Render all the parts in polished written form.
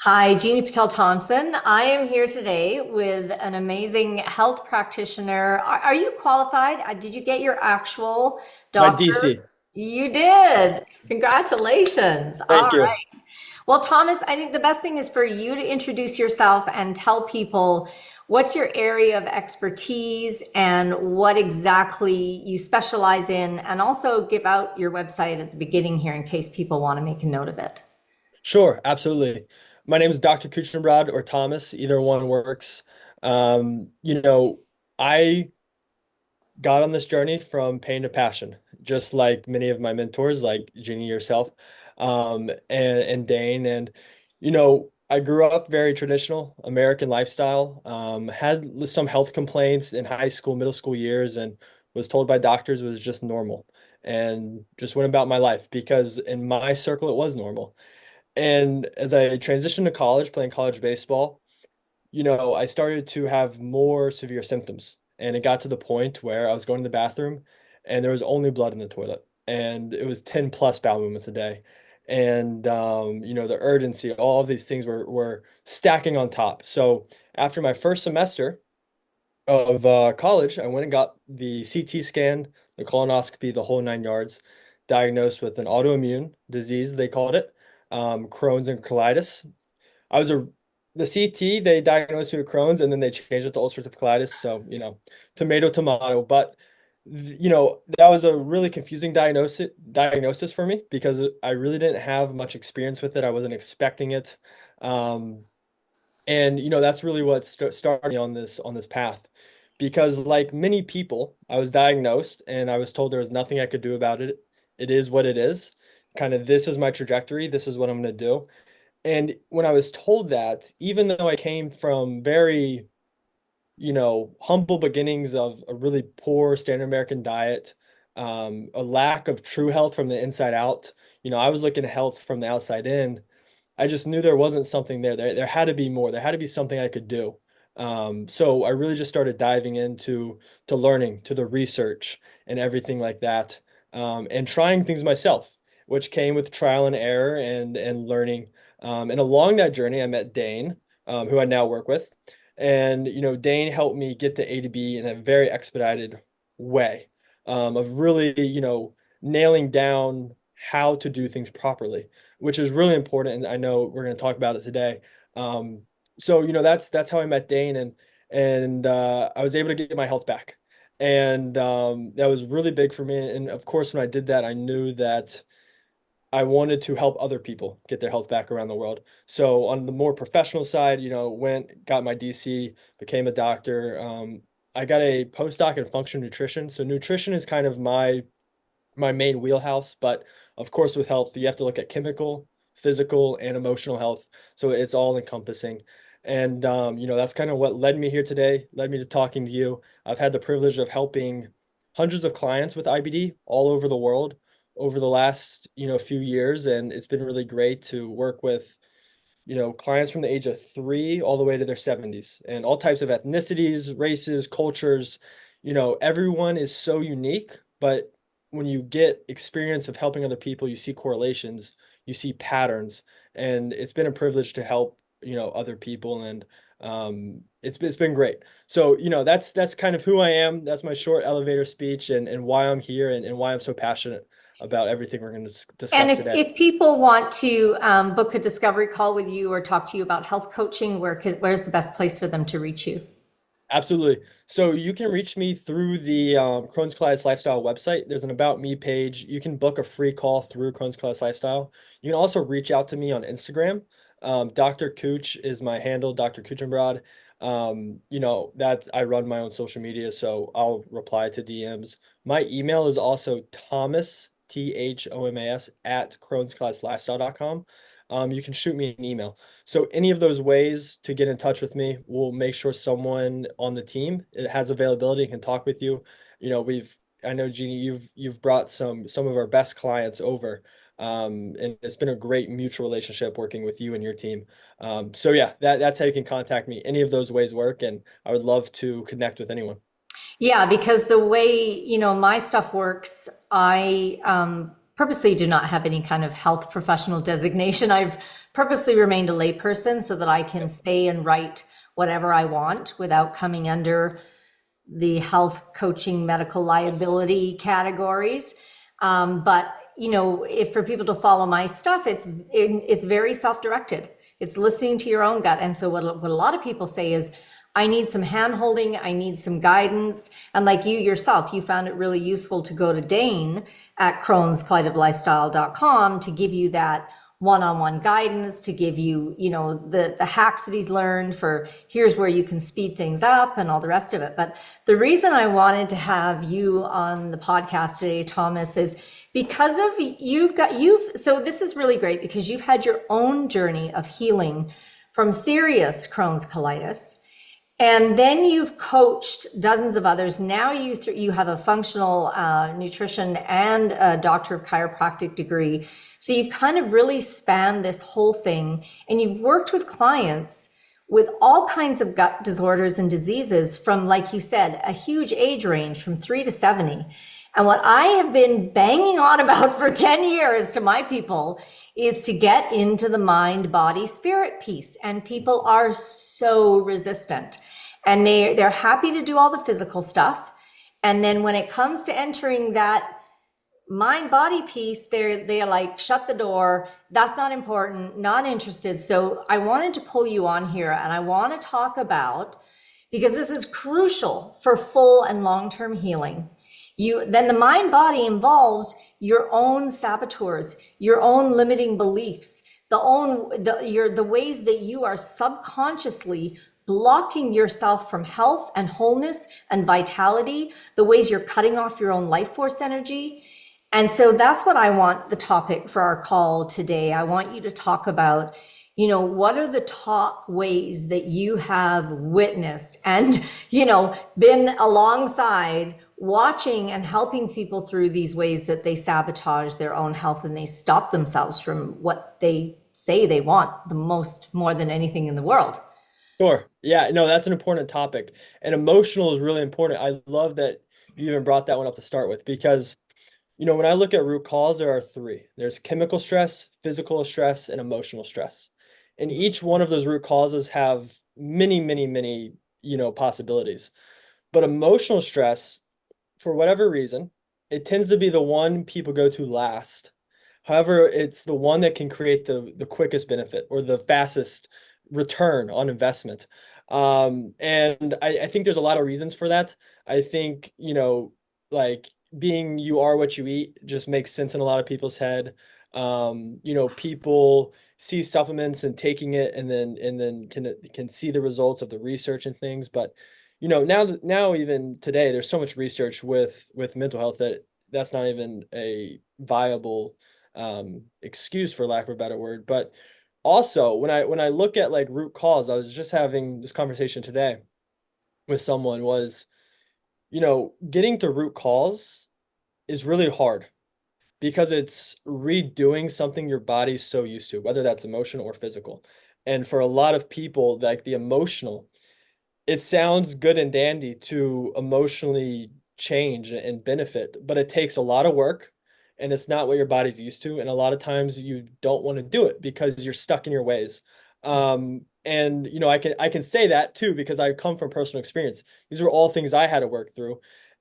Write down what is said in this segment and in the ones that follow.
Hi, Jeannie Patel Thompson. I am here today with an amazing health practitioner. Are you qualified? Did you get your actual My doctor? DC. You did. Congratulations. Thank All you. right. Well, Thomas, I think the best thing is for you to introduce yourself and tell people what's your area of expertise and what exactly you specialize in, and also give out your website at the beginning here in case people want to make a note of it. Sure, absolutely. My name is Dr. Kuchenbrod or Thomas, either one works. Um, you know, I got on this journey from pain to passion, just like many of my mentors, like Jeannie yourself, and Dane. And, I grew up very traditional American lifestyle, had some health complaints in high school, middle school years, and was told by doctors it was just normal and just went about my life because in my circle it was normal. And as I transitioned to college, playing college baseball, I started to have more severe symptoms. And it got to the point where I was going to the bathroom and there was only blood in the toilet. And it was 10 plus bowel movements a day. And the urgency, all of these things were stacking on top. So after my first semester of college, I went and got the CT scan, the colonoscopy, the whole nine yards, diagnosed with an autoimmune disease, they called it, Crohn's and colitis. I was a the CT, they diagnosed me with Crohn's and then they changed it to ulcerative colitis. So, tomato, tomato. But that was a really confusing diagnosis for me because I really didn't have much experience with it. I wasn't expecting it. Um, and that's really what started me on this path. Because like many people, I was diagnosed and I was told there was nothing I could do about it. It is what it is. Kind of this is my trajectory. This is what I'm going to do. And when I was told that, even though I came from very, humble beginnings of a really poor standard American diet, a lack of true health from the inside out, I was looking at health from the outside in. I just knew there wasn't something there. There had to be more. There had to be something I could do. So I really just started diving into to learning, to the research and everything like that, and trying things myself, which came with trial and error and learning. And along that journey, I met Dane, who I now work with, and Dane helped me get to A to B in a very expedited way, of really nailing down how to do things properly, which is really important. And I know we're going to talk about it today. Um, so that's how I met Dane, and I was able to get my health back, and that was really big for me. And of course, when I did that, I knew that I wanted to help other people get their health back around the world. So on the more professional side, went got my DC, became a doctor. I got a postdoc in functional nutrition. So nutrition is kind of my main wheelhouse. But of course, with health, you have to look at chemical, physical, and emotional health. So it's all encompassing. And that's kind of what led me here today, led me to talking to you. I've had the privilege of helping hundreds of clients with IBD all over the world over the last, few years. And it's been really great to work with clients from the age of 3 all the way to their 70s and all types of ethnicities, races, cultures. Everyone is so unique, but when you get experience of helping other people, you see correlations, you see patterns, and it's been a privilege to help, other people, and it's been great. So, that's kind of who I am. That's my short elevator speech and why I'm here and why I'm so passionate about everything we're going to And discuss if, today. if people want to book a discovery call with you or talk to you about health coaching, where's the best place for them to reach you? Absolutely. So you can reach me through the Crohn's Colitis Lifestyle website. There's an About Me page. You can book a free call through Crohn's Colitis Lifestyle. You can also reach out to me on Instagram. Dr. Cooch is my handle, Dr. Kuchenbrod. That I run my own social media, so I'll reply to DMs. My email is also Thomas, Thomas, at crohn'scolitis.lifestyle.com. You can shoot me an email. So any of those ways to get in touch with me, we'll make sure someone on the team it has availability and can talk with you. I know Jeannie, you've brought some of our best clients over. And it's been a great mutual relationship working with you and your team. So yeah, that's how you can contact me. Any of those ways work, and I would love to connect with anyone. Yeah, because the way, my stuff works, I purposely do not have any kind of health professional designation. I've purposely remained a layperson so that I can say and write whatever I want without coming under the health coaching medical liability categories. But you know, if for people to follow my stuff, it's very self-directed. It's listening to your own gut. And so what a lot of people say is, I need some hand holding, I need some guidance. And like you yourself, you found it really useful to go to Dane at crohn's-lifestyle.com to give you that one-on-one guidance, to give you, you know, the hacks that he's learned for here's where you can speed things up and all the rest of it. But the reason I wanted to have you on the podcast today, Thomas, is because of so this is really great because you've had your own journey of healing from serious Crohn's colitis. And then you've coached dozens of others. Now you have a functional nutrition and a doctor of chiropractic degree. So you've kind of really spanned this whole thing, and you've worked with clients with all kinds of gut disorders and diseases from, like you said, a huge age range from 3 to 70. And what I have been banging on about for 10 years to my people is to get into the mind, body, spirit piece. And people are so resistant, and they're happy to do all the physical stuff. And then when it comes to entering that mind body piece, they're like, shut the door. That's not important, not interested. So I wanted to pull you on here, and I want to talk about, because this is crucial for full and long-term healing. Then the mind body involves your own saboteurs, your own limiting beliefs, the ways that you are subconsciously blocking yourself from health and wholeness and vitality, the ways you're cutting off your own life force energy. And so that's what I want the topic for our call today. I want you to talk about, you know, what are the top ways that you have witnessed and, you know, been alongside watching and helping people through these ways that they sabotage their own health and they stop themselves from what they say they want the most, more than anything in the world. Sure. Yeah, no, that's an important topic. And emotional is really important. I love that you even brought that one up to start with because, you know, when I look at root cause, there are three. There's chemical stress, physical stress, and emotional stress. And each one of those root causes have many, many, many, you know, possibilities. But emotional stress, for whatever reason, it tends to be the one people go to last. However, it's the one that can create the quickest benefit or the fastest return on investment. And I think there's a lot of reasons for that. I think, you know, like being you are what you eat just makes sense in a lot of people's head. You know, people see supplements and taking it and then can see the results of the research and things. But, you know, now even today, there's so much research with mental health that that's not even a viable excuse, for lack of a better word. But also, when I look at like root cause, I was just having this conversation today with someone was, you know, getting to root cause is really hard because it's redoing something your body's so used to, whether that's emotional or physical. And for a lot of people, like the emotional, it sounds good and dandy to emotionally change and benefit, but it takes a lot of work and it's not what your body's used to. And a lot of times you don't want to do it because you're stuck in your ways. And you know, I can say that too because I come from personal experience. These were all things I had to work through.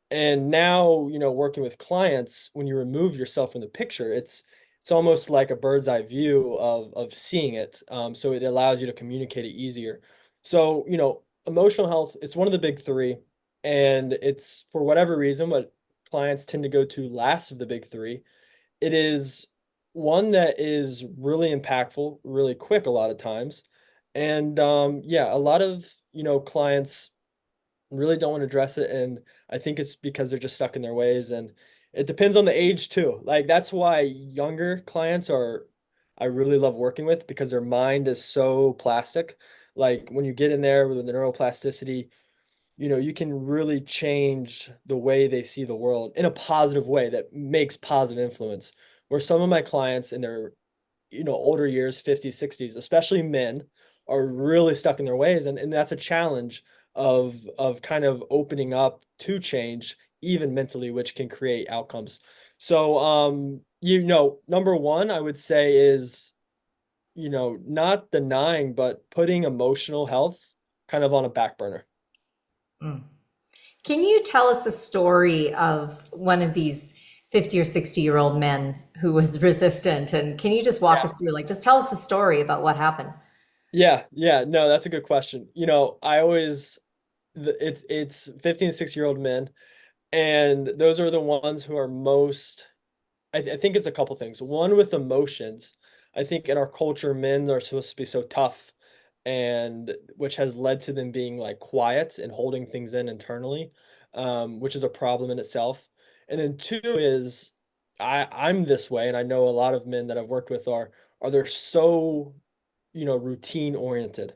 And now, you know, working with clients, when you remove yourself from the picture, it's almost like a bird's eye view of seeing it. So it allows you to communicate it easier. So, you know, emotional health, it's one of the big three. And it's for whatever reason, what clients tend to go to last of the big three. It is one that is really impactful, really quick a lot of times. And yeah, a lot of, you know, clients really don't want to address it. And I think it's because they're just stuck in their ways. And it depends on the age too. Like that's why younger clients I really love working with because their mind is so plastic. Like when you get in there with the neuroplasticity, you know, you can really change the way they see the world in a positive way that makes positive influence. Where some of my clients in their, you know, older years, 50s, 60s, especially men, are really stuck in their ways. And that's a challenge of kind of opening up to change, even mentally, which can create outcomes. So, number one, I would say is, not denying, but putting emotional health kind of on a back burner. Mm. Can you tell us a story of one of these 50 or 60-year-old men who was resistant? And can you just walk Yeah. us through, like, just tell us a story about what happened? Yeah, yeah, no, that's a good question. I always it's 15, 6-year-old men, and those are the ones who are most I think it's a couple things. One with emotions. I think in our culture, men are supposed to be so tough, and which has led to them being like quiet and holding things in internally, which is a problem in itself. And then two is I'm this way, and I know a lot of men that I've worked with are they're so, routine oriented.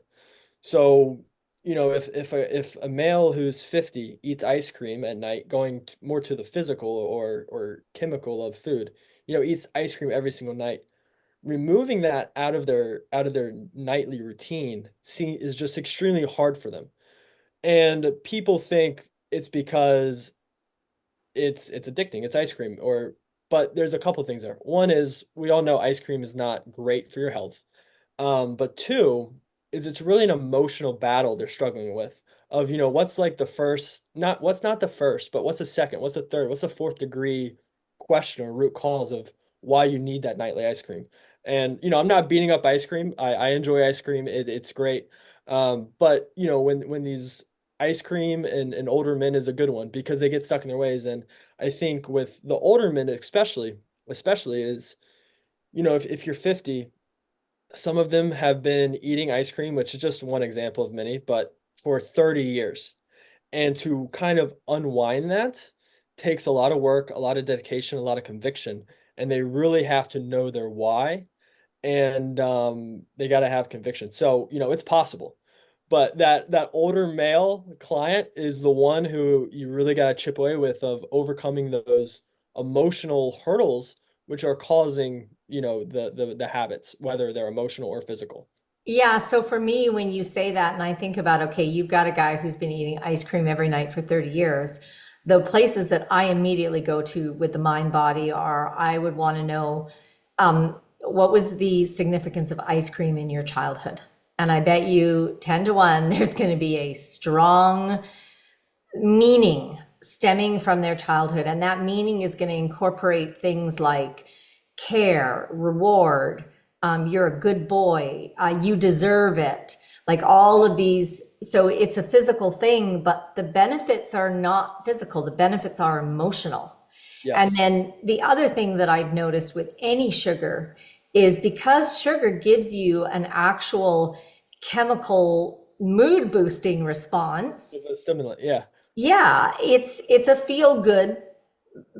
So, if a male who's 50 eats ice cream at night, going more to the physical or chemical of food, eats ice cream every single night, removing that out of their nightly routine is just extremely hard for them. And people think it's because it's addicting, it's ice cream, but there's a couple things there. One is we all know ice cream is not great for your health. But two is it's really an emotional battle they're struggling with of, what's like the first, what's not the first, but what's the second, what's the third, what's the fourth degree question or root cause of why you need that nightly ice cream. And, I'm not beating up ice cream. I enjoy ice cream. It's great. But when these ice cream and older men is a good one because they get stuck in their ways. And I think with the older men, especially is, if you're 50, some of them have been eating ice cream, which is just one example of many, but for 30 years. And to kind of unwind that takes a lot of work, a lot of dedication, a lot of conviction. And they really have to know their why, and they got to have conviction. So, it's possible. But that older male client is the one who you really got to chip away with of overcoming those emotional hurdles which are causing, the habits, whether they're emotional or physical. Yeah, so for me, when you say that, and I think about, okay, you've got a guy who's been eating ice cream every night for 30 years, the places that I immediately go to with the mind body are I would want to know what was the significance of ice cream in your childhood? And I bet you 10 to 1, there's going to be a strong meaning stemming from their childhood. And that meaning is going to incorporate things like care, reward, you're a good boy, you deserve it, like all of these. So it's a physical thing, but the benefits are not physical, the benefits are emotional. And Yes. then the other thing that I've noticed with any sugar is because sugar gives you an actual chemical mood boosting response. The stimulant. Yeah. Yeah, it's a feel good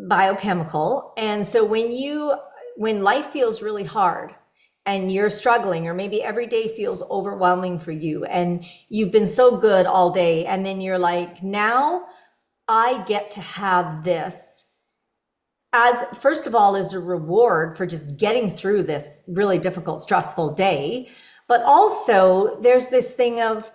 biochemical. And so when life feels really hard and you're struggling, or maybe every day feels overwhelming for you, and you've been so good all day, and then you're like, now I get to have this as, first of all, as a reward for just getting through this really difficult, stressful day. But also, there's this thing of,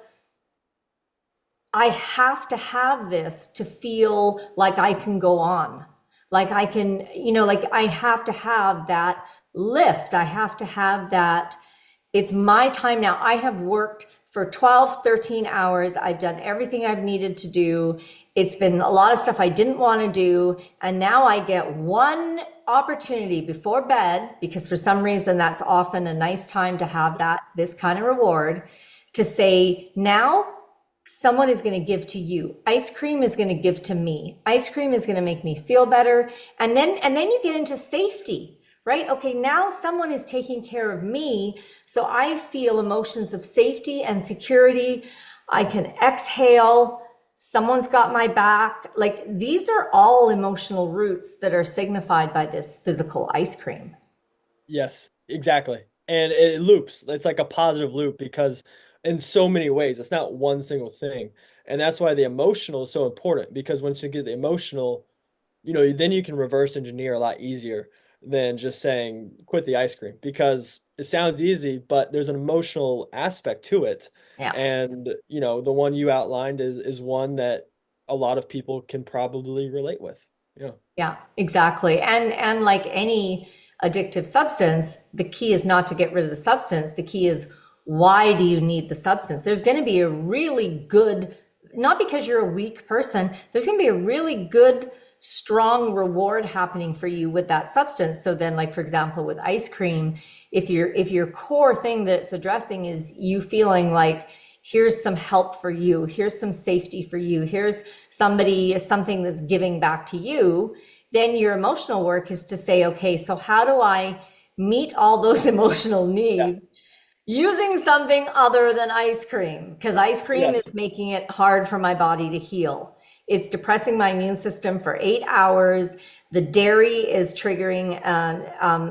I have to have this to feel like I can go on. Like I can, like I have to have that lift. I have to have that. It's my time now. I have worked for 12, 13 hours. I've done everything I've needed to do. It's been a lot of stuff I didn't want to do. And now I get one opportunity before bed, because for some reason that's often a nice time to have this kind of reward, to say, now someone is going to give to you. Ice cream is going to give to me. Ice cream is going to make me feel better. And then you get into safety, right? Okay, now someone is taking care of me, so I feel emotions of safety and security. I can exhale. Someone's got my back. Like, these are all emotional roots that are signified by this physical ice cream. Yes, exactly. And it loops. It's like a positive loop because in so many ways, it's not one single thing. And that's why the emotional is so important because once you get the emotional, then you can reverse engineer a lot easier than just saying quit the ice cream because it sounds easy, but there's an emotional aspect to it. Yeah. And, the one you outlined is one that a lot of people can probably relate with. Yeah. Yeah, exactly. And like any addictive substance, the key is not to get rid of the substance. The key is, why do you need the substance? There's going to be a really good, not because you're a weak person, there's going to be a really good, strong reward happening for you with that substance. So then, like for example, with ice cream, if your core thing that it's addressing is you feeling like, here's some help for you, here's some safety for you, here's something that's giving back to you, then your emotional work is to say, okay, so how do I meet all those emotional Yeah. needs using something other than ice cream? Because ice cream is Yes. making it hard for my body to heal. It's depressing my immune system for 8 hours. The dairy is triggering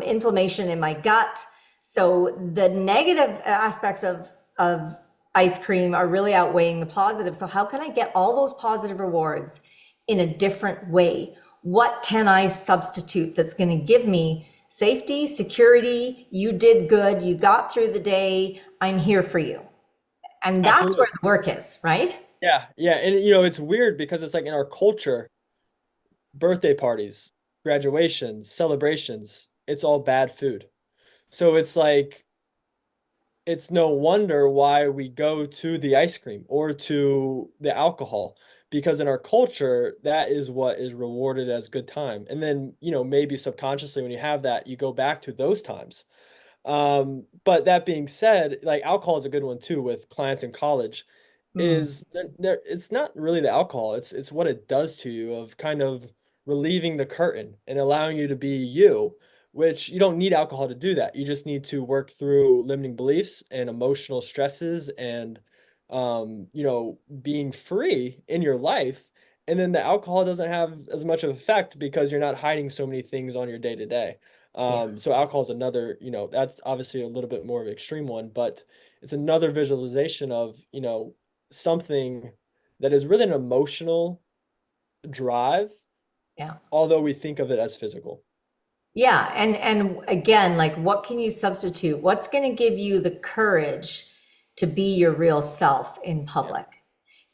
inflammation in my gut. So the negative aspects of ice cream are really outweighing the positive. So how can I get all those positive rewards in a different way? What can I substitute that's going to give me safety, security? You did good. You got through the day. I'm here for you. And that's where Absolutely. the work is, right? Yeah. Yeah. And it's weird because it's like in our culture, birthday parties, graduations, celebrations, it's all bad food. So it's like it's no wonder why we go to the ice cream or to the alcohol, because in our culture that is what is rewarded as good time. And then, maybe subconsciously when you have that, you go back to those times. But that being said, like alcohol is a good one too with clients in college. Mm, Is it's not really the alcohol, it's what it does to you of kind of relieving the curtain and allowing you to be you, which you don't need alcohol to do that. You just need to work through limiting beliefs and emotional stresses and being free in your life. And then the alcohol doesn't have as much of effect because you're not hiding so many things on your day to day. yeah. So alcohol is another, that's obviously a little bit more of an extreme one, but it's another visualization of, something that is really an emotional drive, Yeah. although we think of it as physical. Yeah, and again, like what can you substitute? What's going to give you the courage to be your real self in Yeah. public?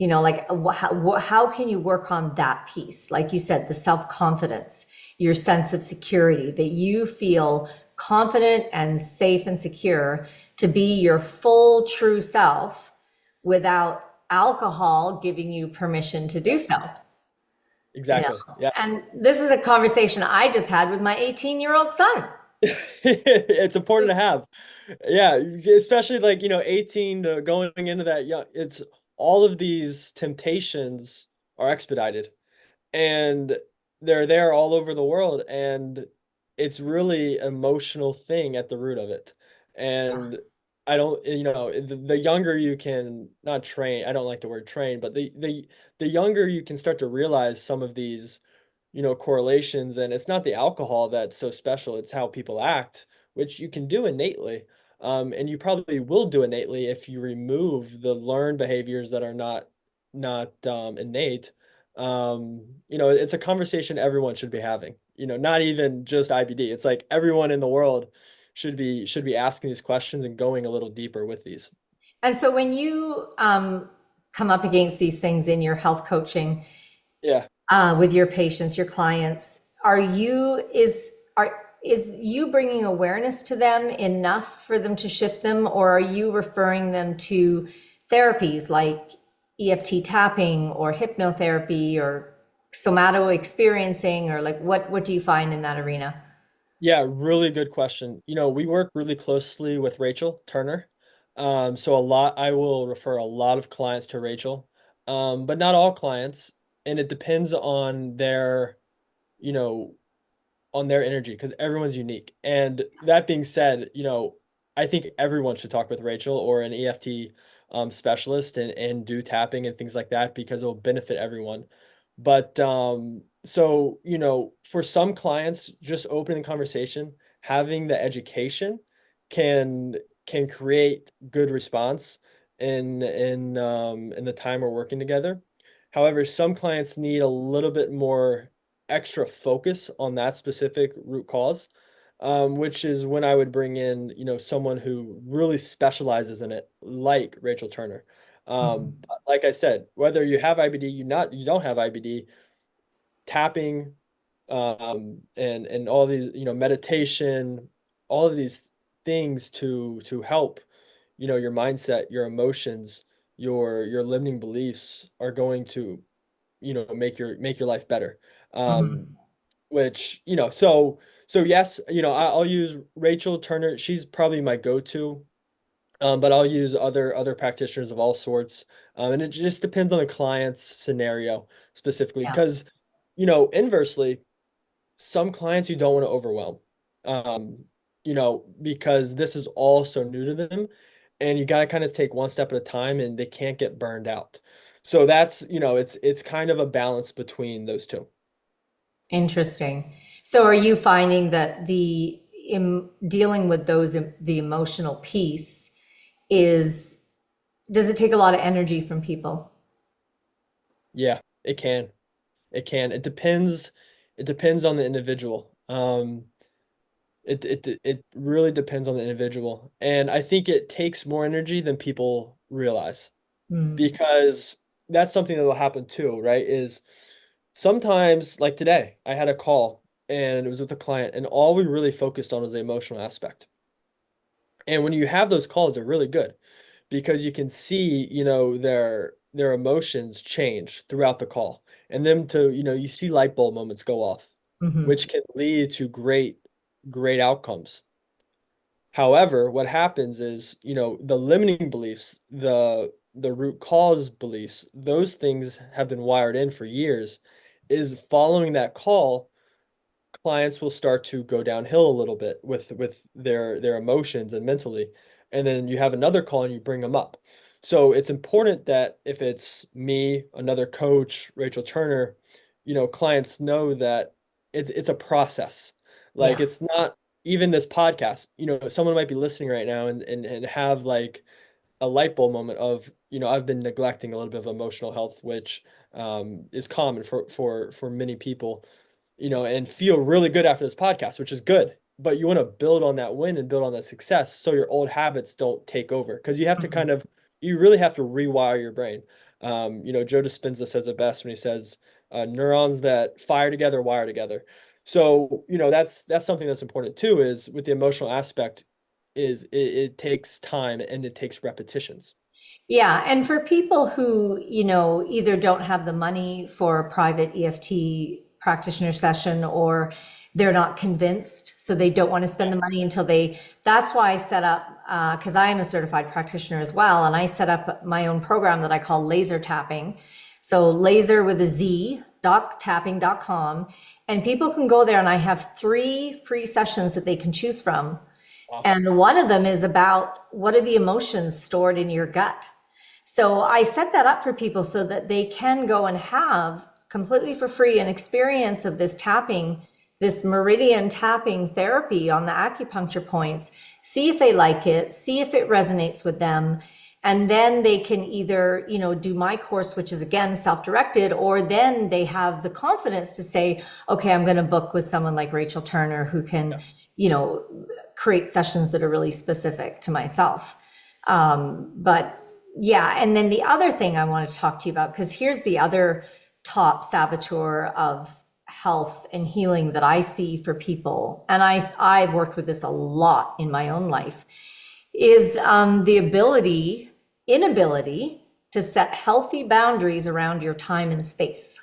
Like how can you work on that piece? Like you said, the self-confidence, your sense of security, that you feel confident and safe and secure to be your full true self without alcohol giving you permission to do Yeah. so. You know, Exactly. Yeah. and this is a conversation I just had with my 18-year-old son. It's important to have. Yeah, especially like, 18 to going into that young, it's all of these temptations are expedited and they're there all over the world, and it's really emotional thing at the root of it. And I don't, the younger you can not train, I don't like the word train, but the younger you can start to realize some of these, correlations. And it's not the alcohol that's so special, it's how people act, which you can do innately. And you probably will do innately if you remove the learned behaviors that are not innate. It's a conversation everyone should be having. Not even just IBD. It's like everyone in the world should be asking these questions and going a little deeper with these. And so when you come up against these things in your health coaching Yeah. with your patients, your clients, is you bringing awareness to them enough for them to shift them, or are you referring them to therapies like EFT tapping or hypnotherapy or somato experiencing, or like what do you find in that arena? Yeah, really good question. We work really closely with Rachel Turner. So I will refer a lot of clients to Rachel, but not all clients. And it depends you know, on their energy because everyone's unique. And that being said, I think everyone should talk with Rachel or an EFT specialist and do tapping and things like that because it will benefit everyone. But so, for some clients, just opening the conversation, having the education can can create good response in the time we're working together. However, some clients need a little bit more extra focus on that specific root cause, which is when I would bring in, someone who really specializes in it, like Rachel Turner. Mhm. Like I said, whether you have IBD, you don't have IBD, tapping, and all these, meditation, all of these things to help, your mindset, your emotions, your limiting beliefs are going to, make your life better. Um, Mhm. which, so yes, I'll use Rachel Turner. She's probably my go-to. But I'll use other practitioners of all sorts. And it just depends on the client's scenario specifically. Yeah. Because, inversely, some clients you don't want to overwhelm. Um, because this is all so new to them, and you got to kind of take one step at a time, and they can't get burned out. So that's, it's kind of a balance between those two. Interesting. So are you finding that dealing with the emotional piece is, does it take a lot of energy from people? Yeah, it can. It can. It depends on the individual. It really depends on the individual. And I think it takes more energy than people realize, Mm. because that's something that will happen too, right? Is sometimes, like today, I had a call and it was with a client, and all we really focused on was the emotional aspect. And when you have those calls, they're really good because you can see, their emotions change throughout the call, and them to, you see light bulb moments go off, Hmm. which can lead to great outcomes. However, what happens is, the limiting beliefs, the root cause beliefs, those things have been wired in for years, is following that call, clients will start to go downhill a little bit with their emotions and mentally. And then you have another call and you bring them up. So it's important that if it's me, another coach, Rachel Turner, clients know that it's a process. Like, Yeah. it's not even this podcast. Someone might be listening right now and have like a light bulb moment of, I've been neglecting a little bit of emotional health, which is common for many people, and feel really good after this podcast, which is good. But you want to build on that win and build on that success so your old habits don't take over, because you have to Mhm. you really have to rewire your brain. Joe Dispenza says it best when he says, neurons that fire together wire together. So, that's something that's important too, is with the emotional aspect, is it takes time and it takes repetitions. Yeah, and for people who, either don't have the money for a private EFT practitioner session, or they're not convinced, so they don't want to spend the money until that's why I set up, because I am a certified practitioner as well, and I set up my own program that I call laser tapping. So laser with a Z, doctapping.com, and people can go there, and I have 3 free sessions that they can choose from. Wow. And one of them is about what are the emotions stored in your gut. So I set that up for people so that they can go and have completely for free an experience of this tapping, this meridian tapping therapy on the acupuncture points, see if they like it, see if it resonates with them. And then they can either, do my course, which is again self-directed, or then they have the confidence to say, okay, I'm going to book with someone like Rachel Turner who can, Yeah. you know, create sessions that are really specific to myself. But yeah, and then the other thing I want to talk to you about, because here's the other top saboteur of health and healing that I see for people, and I've worked with this a lot in my own life, is the inability to set healthy boundaries around your time and space.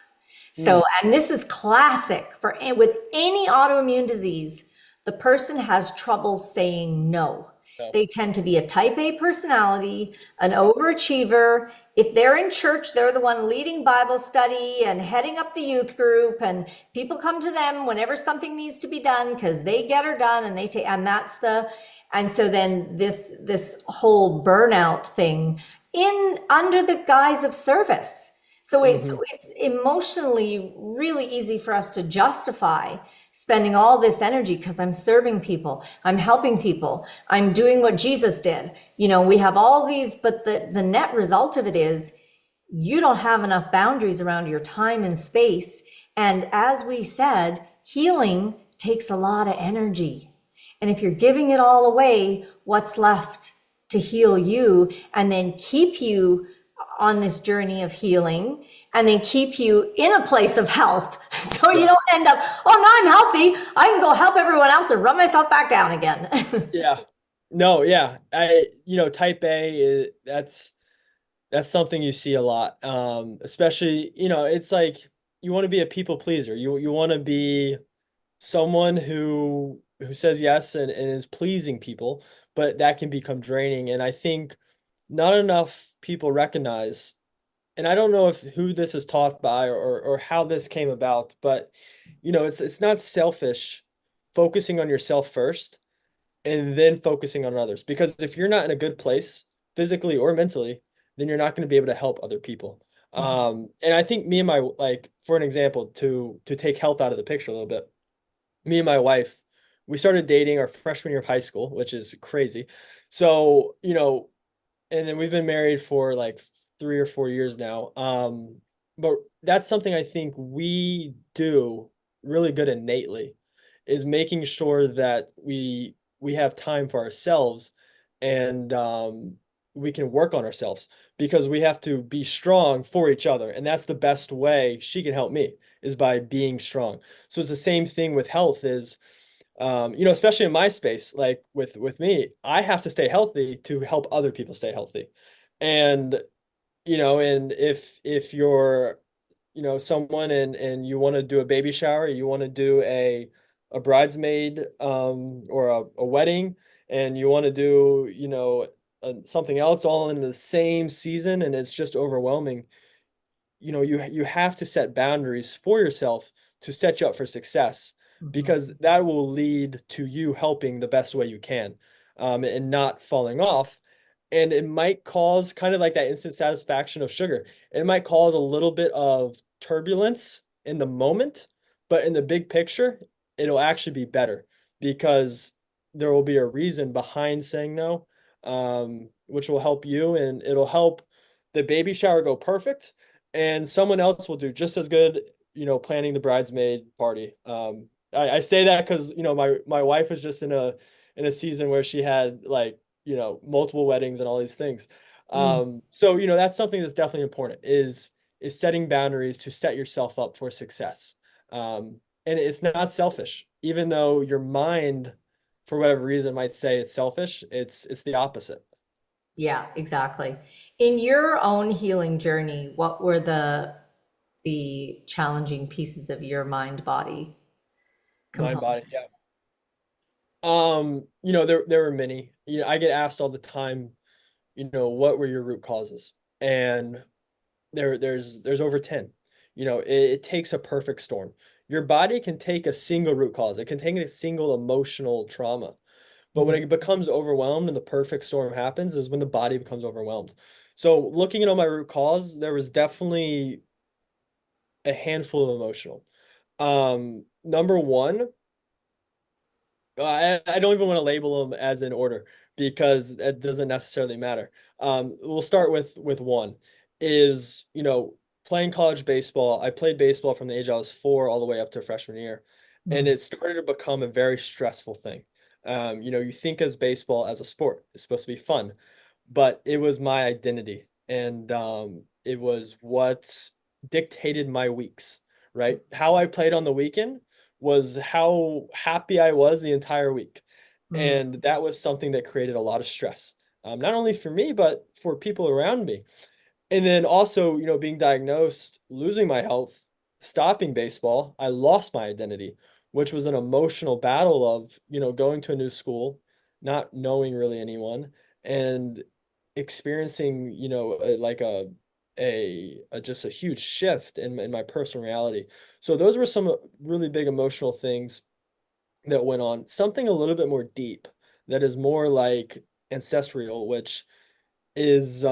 So, Mm. and this is classic for with any autoimmune disease, the person has trouble saying no. So, They tend to be a type A personality, an overachiever. If they're in church, they're the one leading Bible study and heading up the youth group, and people come to them whenever something needs to be done because they get her done, and they take, and that's the, and so then this whole burnout thing in under the guise of service. So mhm. it's emotionally really easy for us to justify spending all this energy because I'm serving people, I'm helping people, I'm doing what Jesus did. We have all these, but the net result of it is you don't have enough boundaries around your time and space. And as we said, healing takes a lot of energy. And if you're giving it all away, what's left to heal you and then keep you on this journey of healing and then keep you in a place of health so you Yeah. don't end up, oh, now I'm healthy. I can go help everyone else and run myself back down again. Yeah. No, yeah. Type A is that's something you see a lot. Especially, it's like you want to be a people pleaser. You want to be someone who says yes and is pleasing people, but that can become draining. And I think not enough people recognize, and I don't know if who this is taught by or how this came about, but it's not selfish focusing on yourself first and then focusing on others. Because if you're not in a good place, physically or mentally, then you're not going to be able to help other people. And I think me and my like, for an example, to take health out of the picture a little bit, me and my wife, we started dating our freshman year of high school, which is crazy. So, and then we've been married for like 3 or 4 years now. But that's something I think we do really good innately is making sure that we have time for ourselves and we can work on ourselves because we have to be strong for each other. And that's the best way she can help me is by being strong. So it's the same thing with health is especially in my space, like with me, I have to stay healthy to help other people stay healthy. And and if you're someone and you want to do a baby shower, you want to do a bridesmaid or a wedding, and you want to do something else all in the same season, and it's just overwhelming. You have to set boundaries for yourself to set you up for success Mhm. because that will lead to you helping the best way you can, and not falling off. And it might cause kind of like that instant satisfaction of sugar. It might cause a little bit of turbulence in the moment, but in the big picture, it'll actually be better because there will be a reason behind saying no, which will help you and it'll help the baby shower go perfect and someone else will do just as good, planning the bridesmaid party. I say that because my wife was just in a season where she had like multiple weddings and all these things. Mm. So that's something that's definitely important is setting boundaries to set yourself up for success. And it's not selfish, even though your mind, for whatever reason, might say it's selfish. It's the opposite. Yeah, exactly. In your own healing journey, what were the challenging pieces of your mind body Mind, component? body, yeah. There were many. I get asked all the time, what were your root causes? And there's over 10. It takes a perfect storm. Your body can take a single root cause. It can take a single emotional trauma. But when Mm. it becomes overwhelmed and the perfect storm happens is when the body becomes overwhelmed. So looking at all my root cause, there was definitely a handful of emotional. Number one, I don't even want to label them as in order because it doesn't necessarily matter. We'll start with one is, playing college baseball. I played baseball from the age I was 4 all the way up to freshman year, and Mm. it started to become a very stressful thing. You think as baseball as a sport, it's supposed to be fun, but it was my identity, and it was what dictated my weeks, right? How I played on the weekend was how happy I was the entire week. Mm. And that was something that created a lot of stress, not only for me, but for people around me. And then also, being diagnosed, losing my health, stopping baseball, I lost my identity, which was an emotional battle of, going to a new school, not knowing really anyone, and experiencing, like a just a huge shift in my personal reality. So those were some really big emotional things that went on. Something a little bit more deep that is more like ancestral, which is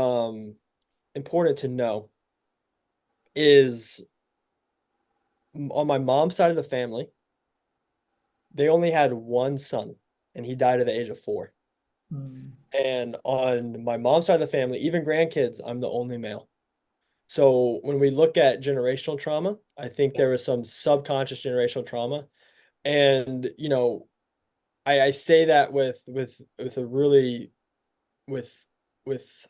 important to know is on my mom's side of the family, they only had one son, and he died at the age of 4. Mm. And on my mom's side of the family, even grandkids, I'm the only male. So when we look at generational trauma, I think Yeah. there was some subconscious generational trauma. And, I say that with a really with with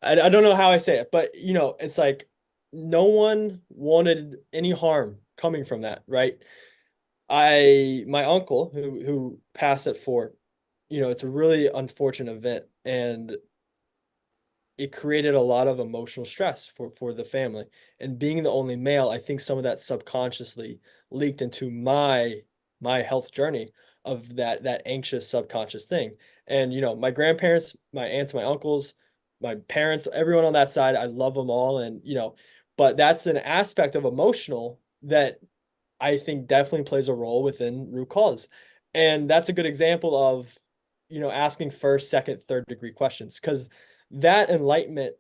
I don't know how I say it, but it's like no one wanted any harm coming from that, right? My uncle who passed at 4, it's a really unfortunate event, and it created a lot of emotional stress for the family. And being the only male, I think some of that subconsciously leaked into my health journey of that anxious subconscious thing. And my grandparents, my aunts, my uncles, my parents, everyone on that side, I love them all. And but that's an aspect of emotional that I think definitely plays a role within root cause. And that's a good example of, asking first, second, third degree questions, because that enlightenment,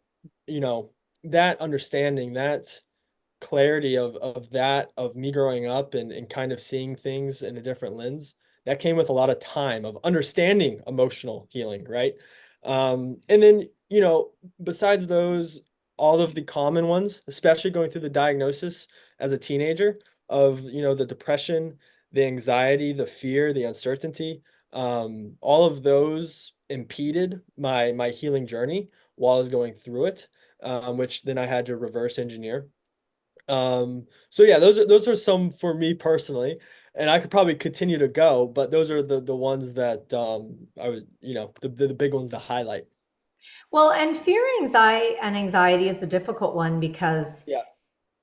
you know, that understanding, that clarity of me growing up and kind of seeing things in a different lens, that came with a lot of time of understanding emotional healing, right? And then, besides those, all of the common ones, especially going through the diagnosis as a teenager of, the depression, the anxiety, the fear, the uncertainty, all of those impeded my healing journey while I was going through it, which then I had to reverse engineer. So yeah, those are some for me personally, and I could probably continue to go, but those are the ones that I would, the big ones to highlight. Well, and fear, anxiety, and anxiety is the difficult one because Yeah.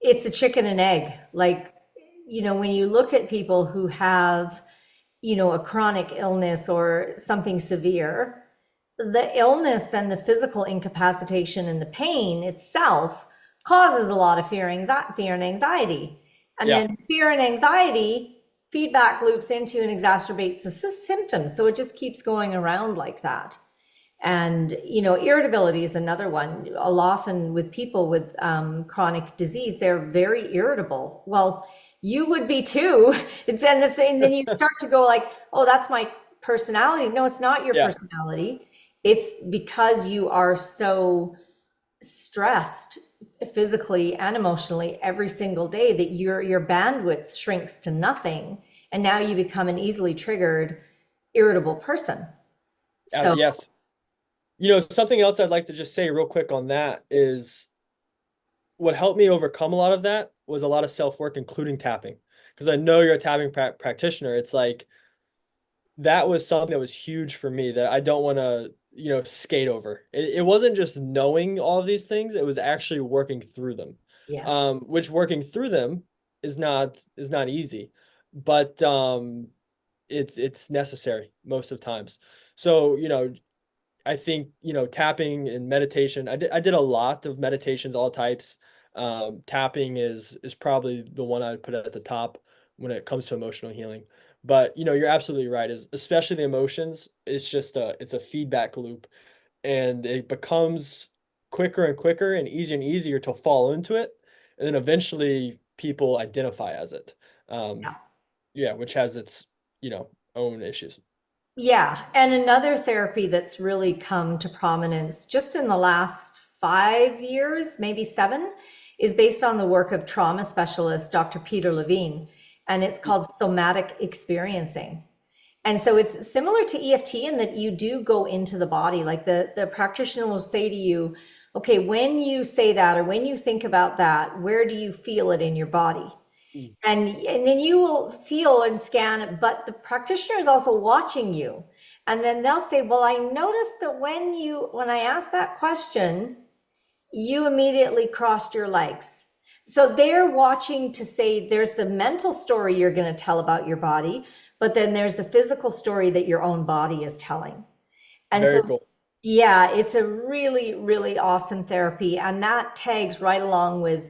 it's a chicken and egg. Like, when you look at people who have, a chronic illness or something severe, the illness and the physical incapacitation and the pain itself causes a lot of fear and anxiety. And Yeah. then fear and anxiety feedback loops into and exacerbates the symptoms. So it just keeps going around like that. And, irritability is another one. Often with people with chronic disease, they're very irritable. Well, you would be too. And then you start to go like, oh, that's my personality. No, it's not your Yeah. personality. It's because you are so stressed physically and emotionally every single day that your bandwidth shrinks to nothing. And now you become an easily triggered, irritable person. So Yes. Something else I'd like to just say real quick on that is what helped me overcome a lot of that was a lot of self-work, including tapping. Because I know you're a tapping practitioner. It's like that was something that was huge for me that I don't want to, skate over. It wasn't just knowing all of these things, it was actually working through them. yes. Which working through them is not easy, but it's necessary most of times. So, I think, tapping and meditation, I did a lot of meditations, all types. Tapping is probably the one I would put at the top when it comes to emotional healing. But, you're absolutely right, is especially the emotions, it's a feedback loop, and it becomes quicker and quicker and easier to fall into it. And then eventually people identify as it. Um, Yeah. yeah, which has its, own issues. Yeah. And another therapy that's really come to prominence just in the last 5 years, maybe seven, is based on the work of trauma specialist Dr. Peter Levine, and it's called somatic experiencing. And so it's similar to EFT in that you do go into the body. Like the practitioner will say to you, okay, when you say that or when you think about that, where do you feel it in your body? Mm. And then you will feel and scan it, but the practitioner is also watching you. And then they'll say, well, I noticed that when I asked that question, you immediately crossed your legs. So they're watching to say there's the mental story you're going to tell about your body, but then there's the physical story that your own body is telling. And Very so, cool. yeah, it's a really, really awesome therapy. And that tags right along with,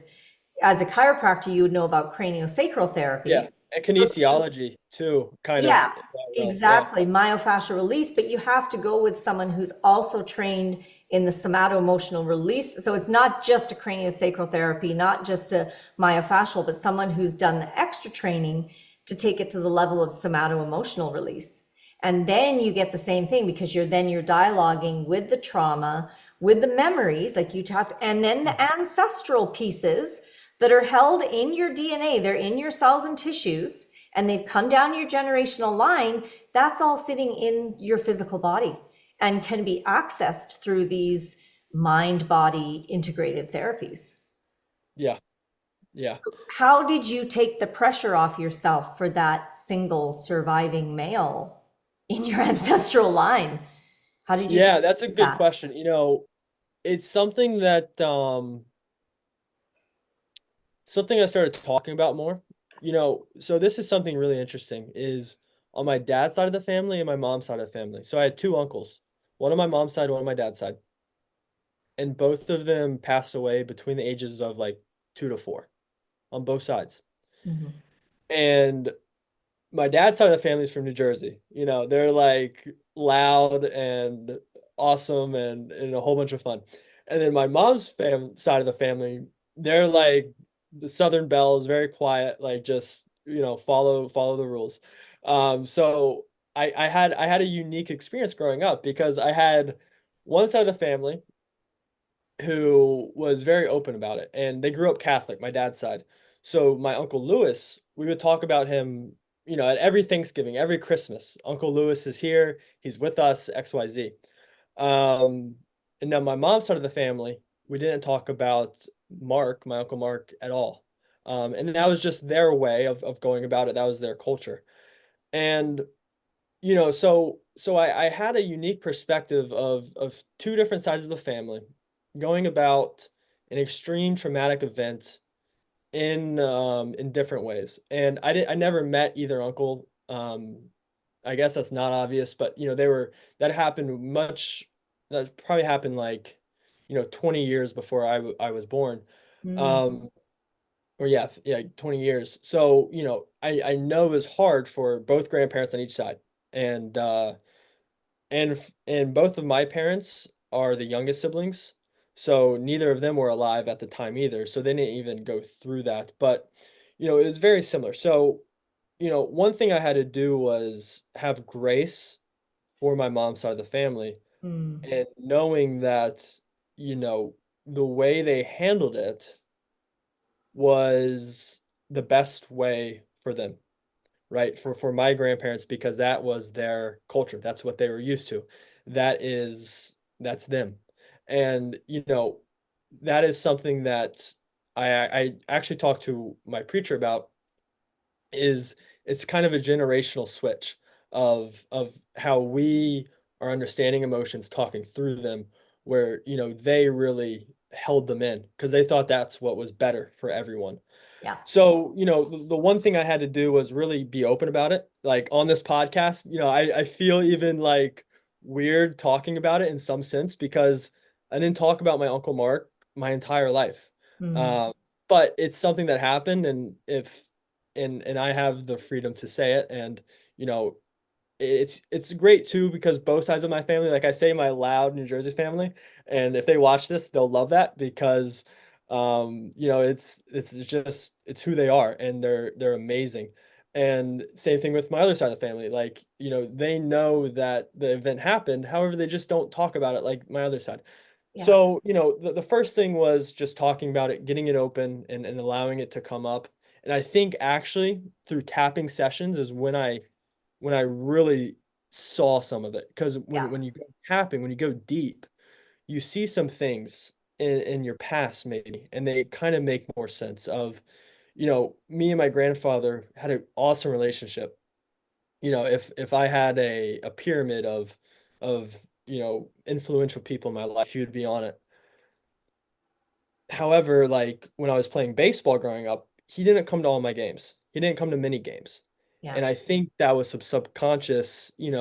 as a chiropractor, you would know about craniosacral Yeah. therapy. And So, kinesiology too, kind of yeah, in that realm. Yeah. exactly. Myofascial release, but you have to go with someone who's also trained in the somato-emotional release. So it's not just a craniosacral therapy, not just a myofascial, but someone who's done the extra training to take it to the level of somato-emotional release. And then you get the same thing because you're dialoguing with the trauma, with the memories, like you talked, and then the ancestral pieces that are held in your DNA. They're in your cells and tissues and they've come down your generational line. That's all sitting in your physical body and can be accessed through these mind body integrated therapies. Yeah. Yeah. How did you take the pressure off yourself for that single surviving male in your ancestral line? How did you deal Yeah, that's a with good that? question. It's something I started talking about more. So this is something really interesting is on my dad's side of the family and my mom's side of the family. So I had two uncles, one on my mom's side, one on my dad's side, and both of them passed away between the ages of like 2 to 4 on both sides. Mhm. And my dad's side of the family is from New Jersey. They're like loud and awesome and a whole bunch of fun. And then my mom's side of the family, they're like the Southern Belles, very quiet, like just, follow the rules. So I had a unique experience growing up because I had one side of the family who was very open about it. And they grew up Catholic, my dad's side. So my Uncle Lewis, we would talk about him, at every Thanksgiving, every Christmas. Uncle Lewis is here, he's with us, XYZ. Um, and now my mom's side of the family, we didn't talk about Mark, my Uncle Mark, at all. And that was just their way of going about it. That was their culture. And so I had a unique perspective of two different sides of the family going about an extreme traumatic event in different ways. And I never met either uncle. I guess that's not obvious, but that happened that probably happened like 20 years before I was born. Mm. Um, or yeah, 20 years. So, I know it's hard for both grandparents on each side. And and both of my parents are the youngest siblings. So neither of them were alive at the time either. So they didn't even go through that. But, it was very similar. So, one thing I had to do was have grace for my mom's side of the family Mm. and knowing that, you know, the way they handled it was the best way for them, right? For my grandparents, because that was their culture. That's what they were used to. That's them. And that is something that I actually talked to my preacher about is it's kind of a generational switch of how we are understanding emotions, talking through them, where they really held them in because they thought that's what was better for everyone. Yeah. So, the one thing I had to do was really be open about it. Like on this podcast, I feel even like weird talking about it in some sense because I didn't talk about my Uncle Mark my entire life. Mm. Um, but it's something that happened and I have the freedom to say it. And, you know, it's great too because both sides of my family, like I say, my loud New Jersey family, and if they watch this, they'll love that because it's who they are and they're amazing. And same thing with my other side of the family. Like, they know that the event happened, however, they just don't talk about it like my other side. Yeah. So, the first thing was just talking about it, getting it open and allowing it to come up. And I think actually through tapping sessions is when I really saw some of it. Because Yeah. when you go tapping, when you go deep, you see some things in your past maybe, and they kind of make more sense of, me and my grandfather had an awesome relationship. If I had a pyramid of influential people in my life, he would be on it. However, like when I was playing baseball growing up, he didn't come to all my games. He didn't come to many games. Yeah. And I think that was some subconscious, I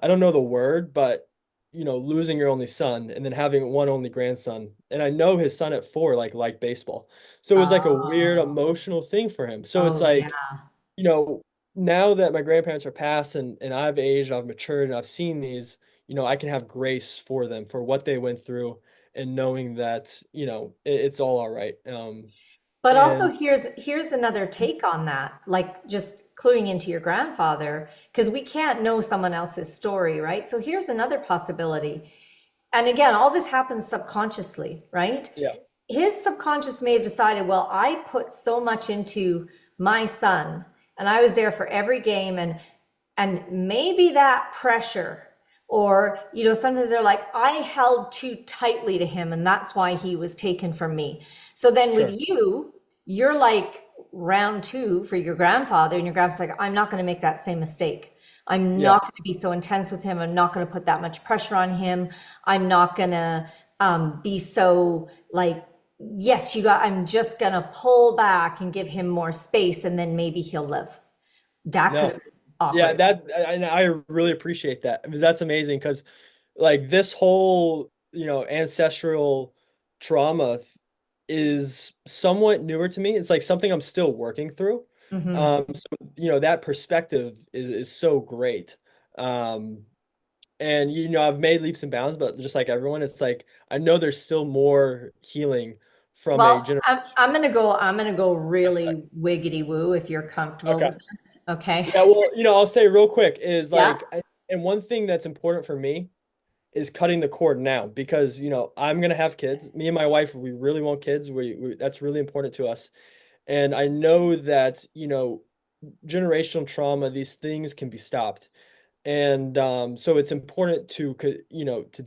don't know the word, but losing your only son and then having one only grandson. And I know his son at 4 like baseball. So it was like a weird Oh, emotional thing for him. So it's oh yeah. like, you know, now that my grandparents are passed and I've aged, I've matured, and I've seen these, I can have grace for them for what they went through and knowing that, it's all right. But also And here's another take on that, like just cluing into your grandfather, because we can't know someone else's story, right? So here's another possibility. And again, all this happens subconsciously, right? yeah, His subconscious may have decided, well, I put so much into my son and I was there for every game and maybe that pressure Or, sometimes they're like, I held too tightly to him and that's why he was taken from me. So then with Sure. you, you're like round two for your grandfather, and your grandfather's like, I'm not going to make that same mistake. I'm Yeah. not going to be so intense with him. I'm not going to put that much pressure on him. I'm not going to be so like, yes, I'm just going to pull back and give him more space, and then maybe he'll live. That could No. have been Yeah, awkward. that and I really appreciate that because that's amazing because like this whole, ancestral trauma is somewhat newer to me. It's like something I'm still working through. Hmm. So that perspective is so great. Um, and I've made leaps and bounds, but just like everyone, it's like I know there's still more healing from a Well, general I'm gonna go aspect. really wiggity woo if you're comfortable Okay. with this. Okay. Yeah, well, I'll say real quick is Yeah. like, and one thing that's important for me is cutting the cord now because I'm gonna have kids. Me and my wife, we really want kids. We that's really important to us. And I know that generational trauma, these things can be stopped. And so it's important to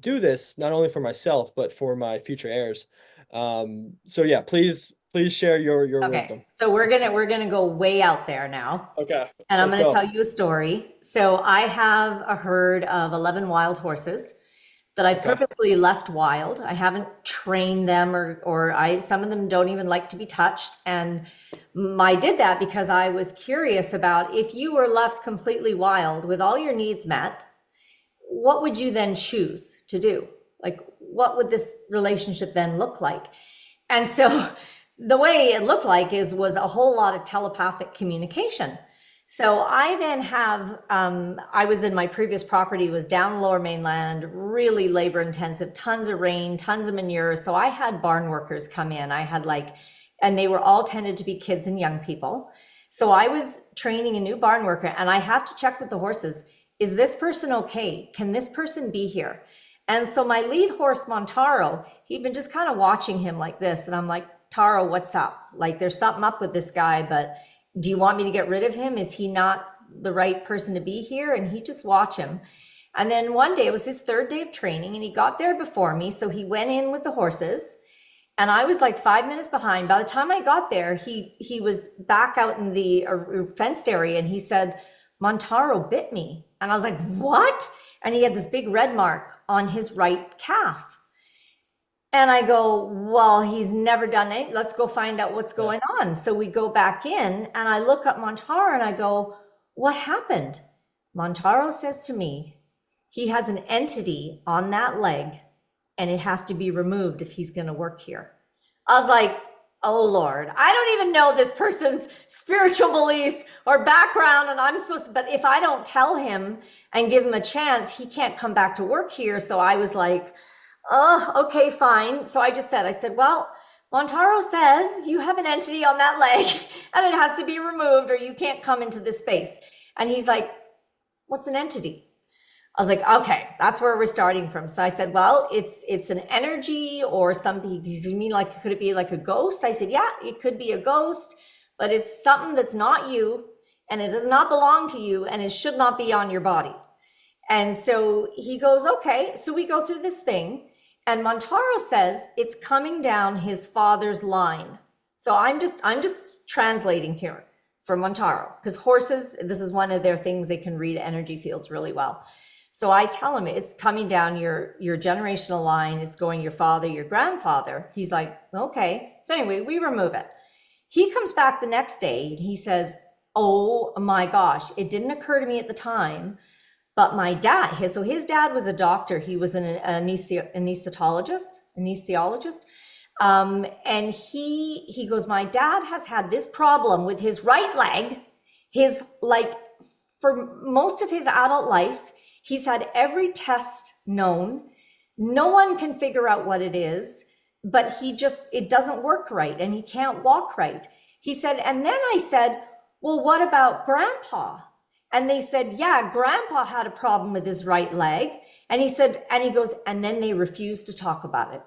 do this not only for myself but for my future heirs. So yeah, please share your Okay. wisdom. So we're gonna go way out there now. Okay, And I'm let's going to tell go. you a story. So I have a herd of 11 wild horses that I Okay, purposely left wild. I haven't trained them, or some of them don't even like to be touched. And I did that because I was curious about, if you were left completely wild with all your needs met, what would you then choose to do? Like, what would this relationship then look like? And so the way it looked like was a whole lot of telepathic communication. So I then have, I was in my previous property, was down the lower mainland, really labor intensive, tons of rain, tons of manure. So I had barn workers come in. I had like, and they were all tended to be kids and young people. So I was training a new barn worker, and I have to check with the horses. Is this person okay? Can this person be here? And so my lead horse, Montaro, he'd been just kind of watching him like this. And I'm like, Taro, what's up? Like, there's something up with this guy, but do you want me to get rid of him? Is he not the right person to be here? And he just watch him. And then one day, it was his third day of training, and he got there before me. So he went in with the horses, and I was like 5 minutes behind. By the time I got there, he was back out in the fenced area, and he said, Montaro bit me. And I was like, what? And he had this big red mark on his right calf. And I go, well, he's never done it. Let's go find out what's yeah, going on. So we go back in, and I look up Montaro and I go, what happened? Montaro says to me, he has an entity on that leg and it has to be removed if he's going to work here. I was like, oh Lord, I don't even know this person's spiritual beliefs or background. And I'm supposed to, but if I don't tell him and give him a chance, he can't come back to work here. So I was like, oh, okay, fine. So I said, well, Montaro says you have an entity on that leg and it has to be removed or you can't come into this space. And he's like, what's an entity? I was like, okay, that's where we're starting from. So I said, well, it's an energy or something. You mean like, could it be like a ghost? I said, yeah, it could be a ghost, but it's something that's not you and it does not belong to you and it should not be on your body. And so he goes, okay. So we go through this thing, and Montaro says it's coming down his father's line. So I'm just translating here for Montaro, because horses, this is one of their things, they can read energy fields really well. So I tell him it's coming down your generational line, it's going your father, your grandfather. He's like, okay. So anyway, we remove it. He comes back the next day and he says, oh my gosh, it didn't occur to me at the time, but my dad, his dad was a doctor. He was an anesthesiologist. And he goes, my dad has had this problem with his right leg. His like for most of his adult life, he's had every test known. No one can figure out what it is, but it doesn't work right and he can't walk right. He said, and then I said, well, what about grandpa? And they said, yeah, grandpa had a problem with his right leg. And he said, and he goes, and then they refused to talk about it.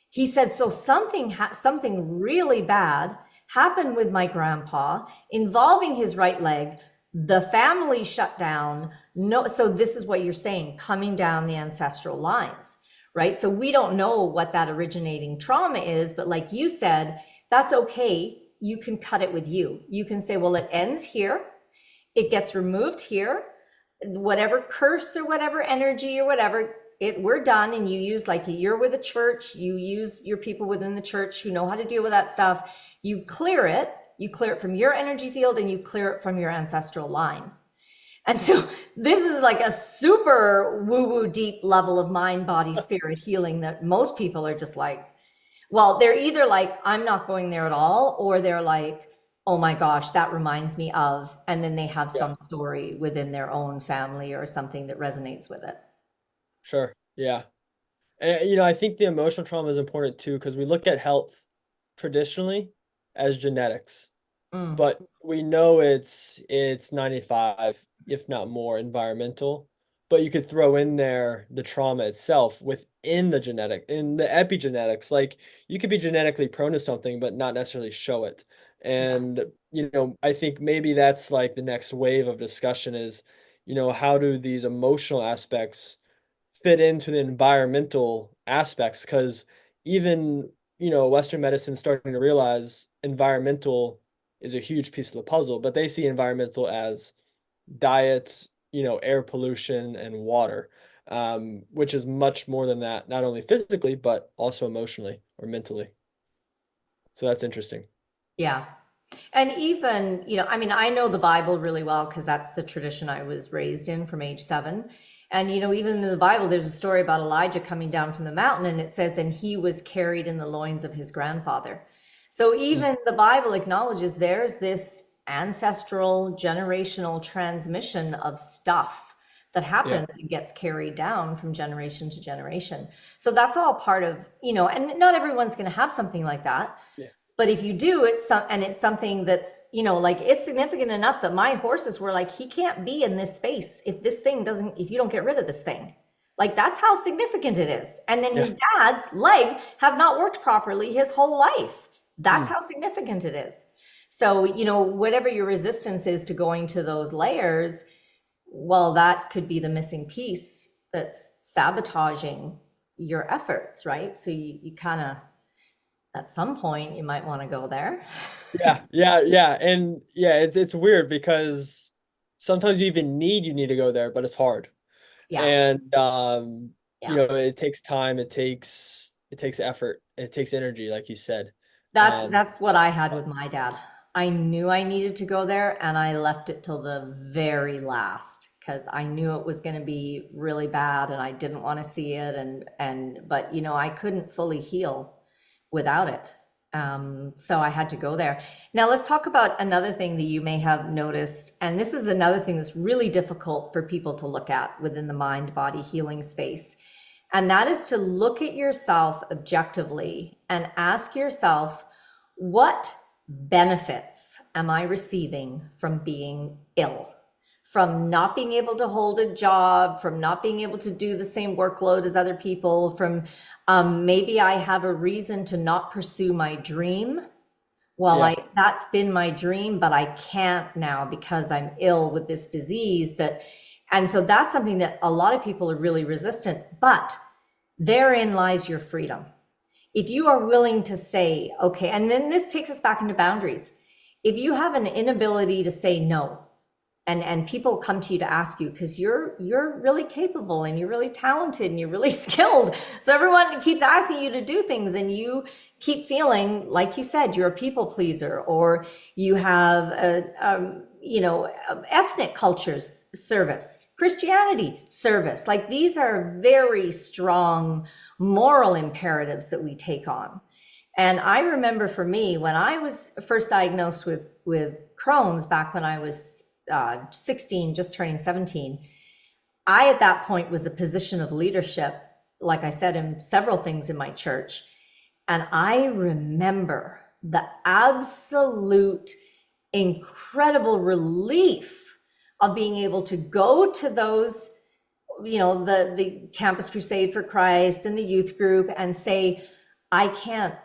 He said, so something really bad happened with my grandpa involving his right leg. The family shut down. No, so this is what you're saying, coming down the ancestral lines, right? So we don't know what that originating trauma is, but like you said, that's okay. You can cut it with you. You can say, well, it ends here, it gets removed here, whatever curse or whatever energy or whatever, we're done. And you use, like, you're with a church, you use your people within the church who know how to deal with that stuff. You clear it from your energy field, and you clear it from your ancestral line. And so this is like a super woo-woo deep level of mind, body, spirit healing that most people are just like, well, they're either like, I'm not going there at all, or they're like, oh my gosh, that reminds me of, and then they have Yeah, some story within their own family or something that resonates with it. sure. Yeah. And I think the emotional trauma is important too, because we look at health traditionally as genetics, Mm, but we know it's 95, if not more, environmental. But you could throw in there the trauma itself within the genetic, in the epigenetics. Like, you could be genetically prone to something, but not necessarily show it. yeah, And, I think maybe that's like the next wave of discussion is, how do these emotional aspects fit into the environmental aspects? Because even, Western medicine starting to realize environmental is a huge piece of the puzzle, but they see environmental as diet, air pollution and water, which is much more than that, not only physically, but also emotionally or mentally. So that's interesting. yeah. And even, I mean, I know the Bible really well because that's the tradition I was raised in from age 7. And, even in the Bible, there's a story about Elijah coming down from the mountain, and it says, and he was carried in the loins of his grandfather. So Mm, even the Bible acknowledges there's this ancestral, generational transmission of stuff that yeah, happens and gets carried down from generation to generation. So that's all part of, and not everyone's going to have something like that. yeah, But if you do, it's something that's, like, it's significant enough that my horses were like, he can't be in this space if you don't get rid of this thing. Like, that's how significant it is. And then yeah. his dad's leg has not worked properly his whole life. That's Mm, how significant it is. So, whatever your resistance is to going to those layers, well, that could be the missing piece that's sabotaging your efforts, right? So you kind of, at some point, you might want to go there. yeah, yeah, yeah. And yeah, it's weird because sometimes you need to go there, but it's hard. Yeah, And yeah. it takes time, it takes effort, it takes energy, like you said. That's Um, that's what I had with my dad. I knew I needed to go there, and I left it till the very last because I knew it was going to be really bad, and I didn't want to see it. But I couldn't fully heal without it. So I had to go there. Now let's talk about another thing that you may have noticed, and this is another thing that's really difficult for people to look at within the mind body healing space. And that is to look at yourself objectively and ask yourself, what benefits am I receiving from being ill? From not being able to hold a job, from not being able to do the same workload as other people, from maybe I have a reason to not pursue my dream. Well, yeah, that's been my dream, but I can't now because I'm ill with this disease and so that's something that a lot of people are really resistant, but therein lies your freedom. If you are willing to say, okay, and then this takes us back into boundaries. If you have an inability to say no, and people come to you to ask you because you're really capable and you're really talented and you're really skilled, so everyone keeps asking you to do things, and you keep feeling like, you said, you're a people pleaser, or you have ethnic cultures service, Christianity service. Like, these are very strong moral imperatives that we take on. And I remember, for me, when I was first diagnosed with Crohn's back when I was 16, just turning 17, I, at that point, was a position of leadership, like I said, in several things in my church. And I remember the absolute incredible relief of being able to go to those, the Campus Crusade for Christ and the youth group, and say, I can't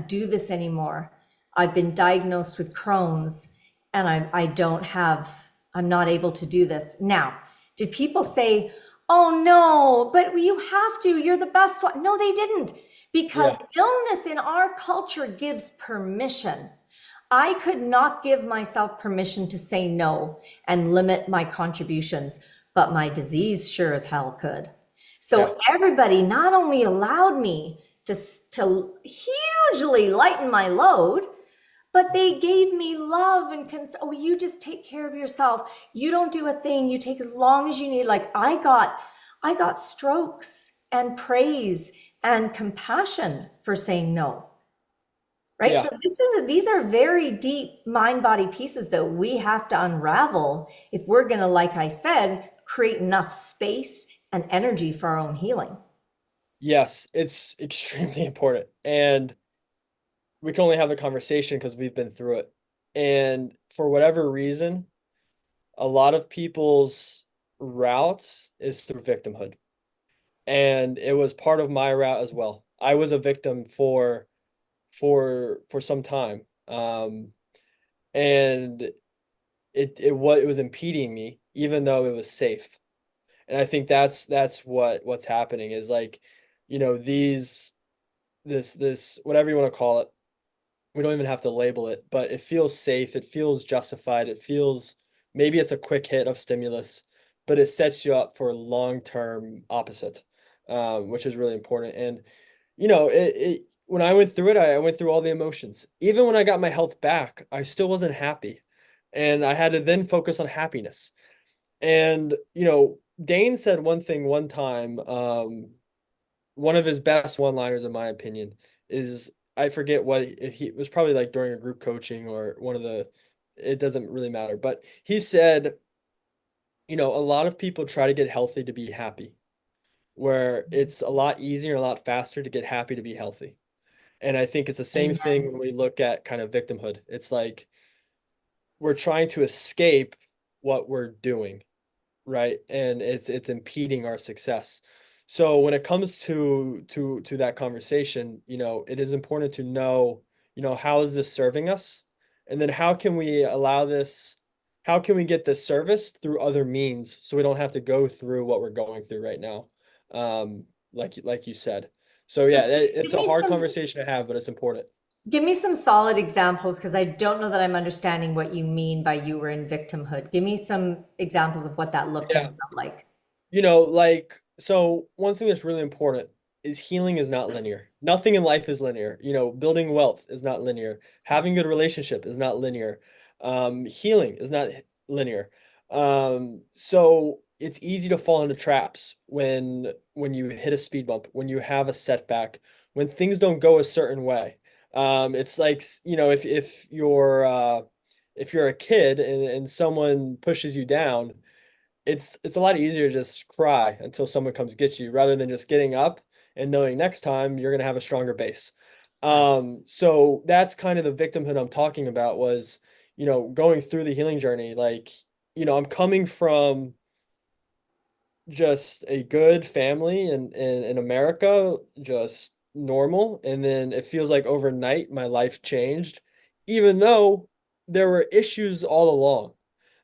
do this anymore. I've been diagnosed with Crohn's, and I don't have I'm not able to do this. Now, did people say, oh no, but you have to, you're the best one? No, they didn't, because Yeah. illness in our culture gives permission. I could not give myself permission to say no and limit my contributions, but my disease sure as hell could. Yeah. So everybody not only allowed me to hugely lighten my load, but they gave me love and oh, you just take care of yourself. You don't do a thing. You take as long as you need. Like I got strokes and praise and compassion for saying no. Right? Yeah. So these are very deep mind body pieces that we have to unravel if we're going to, like I said, create enough space and energy for our own healing. Yes, it's extremely important. And we can only have the conversation because we've been through it. And for whatever reason, a lot of people's routes is through victimhood. And it was part of my route as well. I was a victim for some time. And it was impeding me, even though it was safe. And I think that's what's happening is like, these this whatever you want to call it, we don't even have to label it, but it feels safe, it feels justified, it feels maybe it's a quick hit of stimulus, but it sets you up for long-term opposite, which is really important. And when I went through it, I went through all the emotions. Even when I got my health back, I still wasn't happy. And I had to then focus on happiness. And, Dane said one thing one time, one of his best one-liners, in my opinion, is I forget what it was probably like during a group coaching or one of the, it doesn't really matter. But he said, a lot of people try to get healthy to be happy, where it's a lot easier and a lot faster to get happy to be healthy. And I think it's the same thing Amen. when we look at kind of victimhood. It's like we're trying to escape what we're doing, right? And it's impeding our success. So when it comes to that conversation, it is important to know, how is this serving us? And then how can we allow this, how can we get this service through other means so we don't have to go through what we're going through right now? Like you said. So So yeah, it's give a me hard some conversation to have, but it's important. give me some solid examples because I don't know that I'm understanding what you mean by you were in victimhood. Give me some examples of what that looked and Yeah. felt like. So one thing that's really important is healing is not linear. Nothing in life is linear. Building wealth is not linear. Having good relationship is not linear. Healing is not linear. So it's easy to fall into traps when you hit a speed bump, when you have a setback, when things don't go a certain way. It's like, if you're a kid and someone pushes you down, it's a lot easier to just cry until someone comes get you rather than just getting up and knowing next time you're gonna have a stronger base. So that's kind of the victimhood I'm talking about was, going through the healing journey. Like, I'm coming from just a good family in America, just normal. And then it feels like overnight my life changed, even though there were issues all along.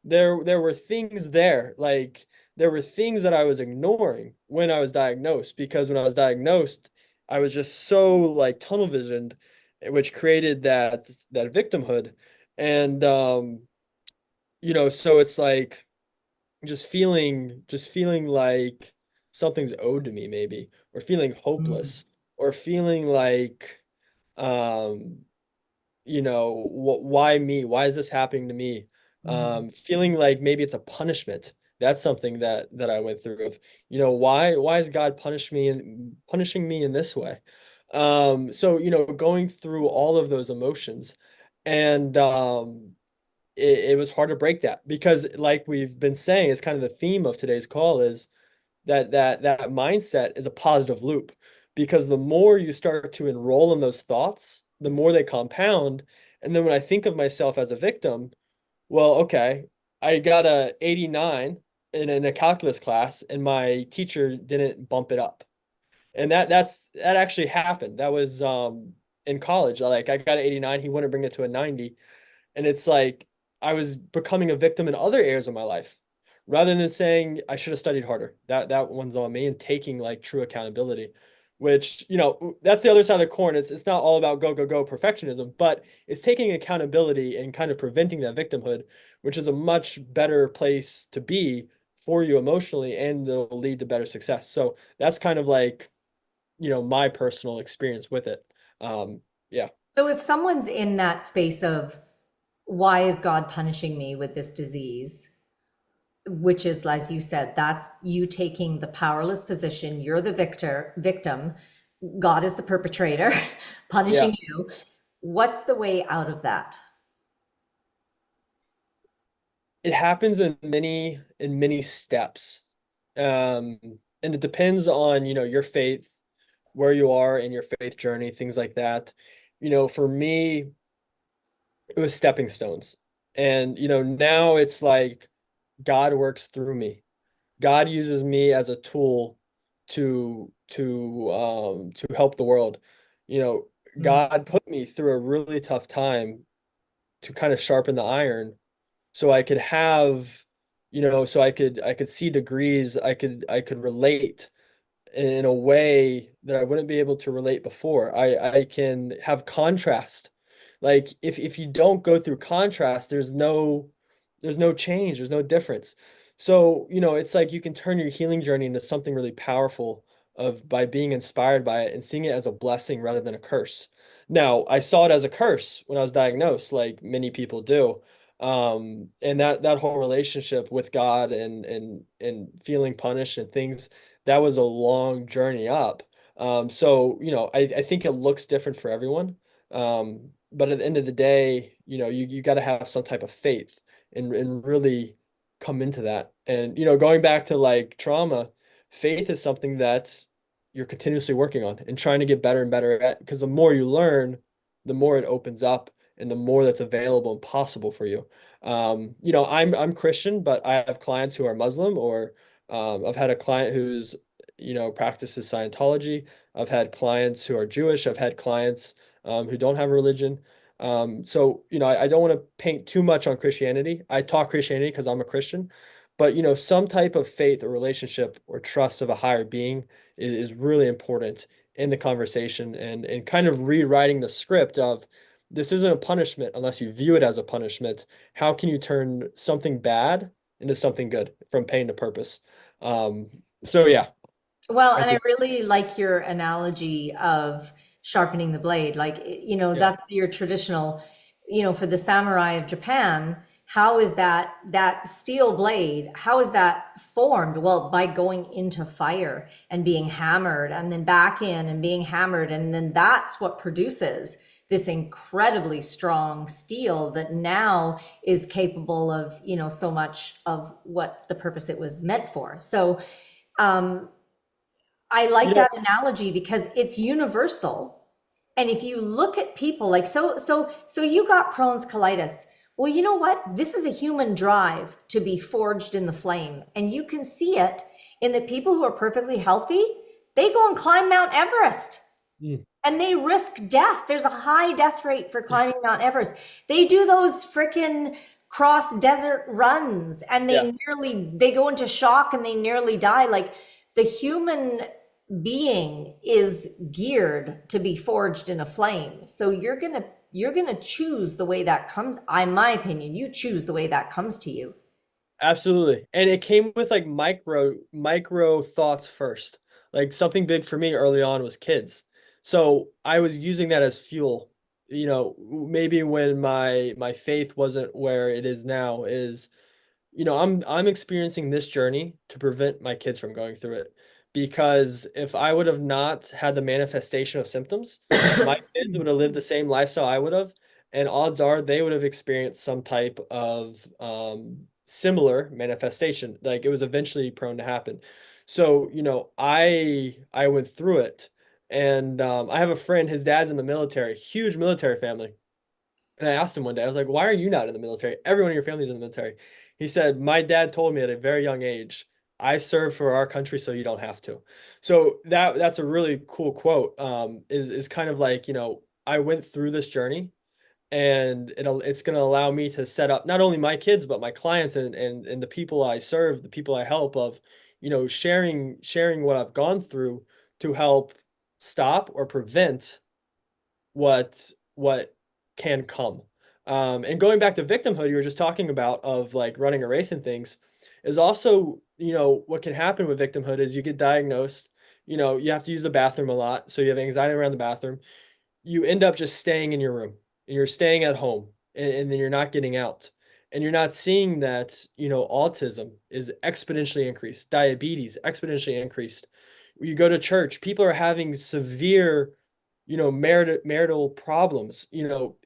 There were things there, like there were things that I was ignoring when I was diagnosed, because when I was diagnosed, I was just so like tunnel visioned, which created that victimhood. And so it's like just feeling like something's owed to me maybe, or feeling Mm, hopeless, or feeling like um why me, why is this happening to me, mm, feeling like maybe it's a punishment. That's something that I went through of, why is God punishing me in this way. So going through all of those emotions, and it was hard to break that, because like we've been saying, it's kind of the theme of today's call is that mindset is a positive loop, because the more you start to enroll in those thoughts, the more they compound. And then when I think of myself as a victim, well, okay, I got a 89 in a calculus class and my teacher didn't bump it up. And that actually happened. That was in college. Like I got an 89, he wouldn't bring it to a 90. And it's like I was becoming a victim in other areas of my life rather than saying I should have studied harder. That one's on me, and taking like true accountability, which, that's the other side of the coin. It's not all about go, go, go perfectionism, but it's taking accountability and kind of preventing that victimhood, which is a much better place to be for you emotionally, and it'll lead to better success. So that's kind of like, my personal experience with it. Yeah. So if someone's in that space of why is God punishing me with this disease? Which is, as you said, that's you taking the powerless position. You're the victim. God is the perpetrator, Yeah. punishing you. What's the way out of that? It happens in many steps. Um, and it depends on, your faith, where you are in your faith journey, things like that. For me, it was stepping stones. And, now it's like God works through me. God uses me as a tool to help the world. You know, Mm. God put me through a really tough time to kind of sharpen the iron so I could have, so I could see degrees, I could relate in a way that I wouldn't be able to relate before. I can have contrast. Like if you don't go through contrast, there's no change, there's no difference. So, it's like you can turn your healing journey into something really powerful of by being inspired by it and seeing it as a blessing rather than a curse. Now, I saw it as a curse when I was diagnosed, like many people do. And that whole relationship with God and feeling punished and things, that was a long journey up. So, I think it looks different for everyone. But at the end of the day, you got to have some type of faith and really come into that. And, going back to like trauma, faith is something that you're continuously working on and trying to get better and better at, because the more you learn, the more it opens up and the more that's available and possible for you. I'm Christian, but I have clients who are Muslim, or I've had a client who's, practices Scientology. I've had clients who are Jewish. I've had clients who don't have a religion. So, I don't want to paint too much on Christianity. I talk Christianity because I'm a Christian, but, some type of faith or relationship or trust of a higher being is really important in the conversation, and kind of rewriting the script of this isn't a punishment unless you view it as a punishment. How can you turn something bad into something good from pain to purpose? Um, so yeah, Well, I and I think, really like your analogy of sharpening the blade. Like, yeah, that's your traditional, for the samurai of Japan, how is that steel blade, how is that formed? Well, by going into fire and being hammered and then back in and being hammered. And then that's what produces this incredibly strong steel that now is capable of, so much of what the purpose it was meant for. So, um, I you like know, that analogy because it's universal. And if you look at people like so you got Crohn's colitis. Well, you know what? This is a human drive to be forged in the flame. And you can see it in the people who are perfectly healthy. They go and climb Mount Everest mm, and they risk death. There's a high death rate for climbing Mount Everest. They do those freaking cross desert runs and yeah, they go into shock and they nearly die. Like the human being is geared to be forged in a flame. So you're going to choose the way that comes. In my opinion, you choose the way that comes to you. absolutely. And it came with like micro thoughts first. Like something big for me early on was kids. So I was using that as fuel. Maybe when my faith wasn't where it is now, is, I'm experiencing this journey to prevent my kids from going through it. Because if I would have not had the manifestation of symptoms, my kids would have lived the same lifestyle I would have, and odds are they would have experienced some type of similar manifestation. Like it was eventually prone to happen. So, I went through it, and I have a friend, his dad's in the military, huge military family. And I asked him one day, I was like, why are you not in the military? Everyone in your family's in the military. He said, my dad told me at a very young age, I serve for our country so you don't have to. So that's a really cool quote. Is kind of like, I went through this journey and it's going to allow me to set up not only my kids but my clients and the people I serve, the people I help of, sharing what I've gone through to help stop or prevent what can come. And going back to victimhood, you were just talking about of like running a race and things, is also, what can happen with victimhood is you get diagnosed, you have to use the bathroom a lot, so you have anxiety around the bathroom. You end up just staying in your room and you're staying at home, and then you're not getting out. And you're not seeing that, autism is exponentially increased, diabetes exponentially increased. You go to church, people are having severe, marital problems.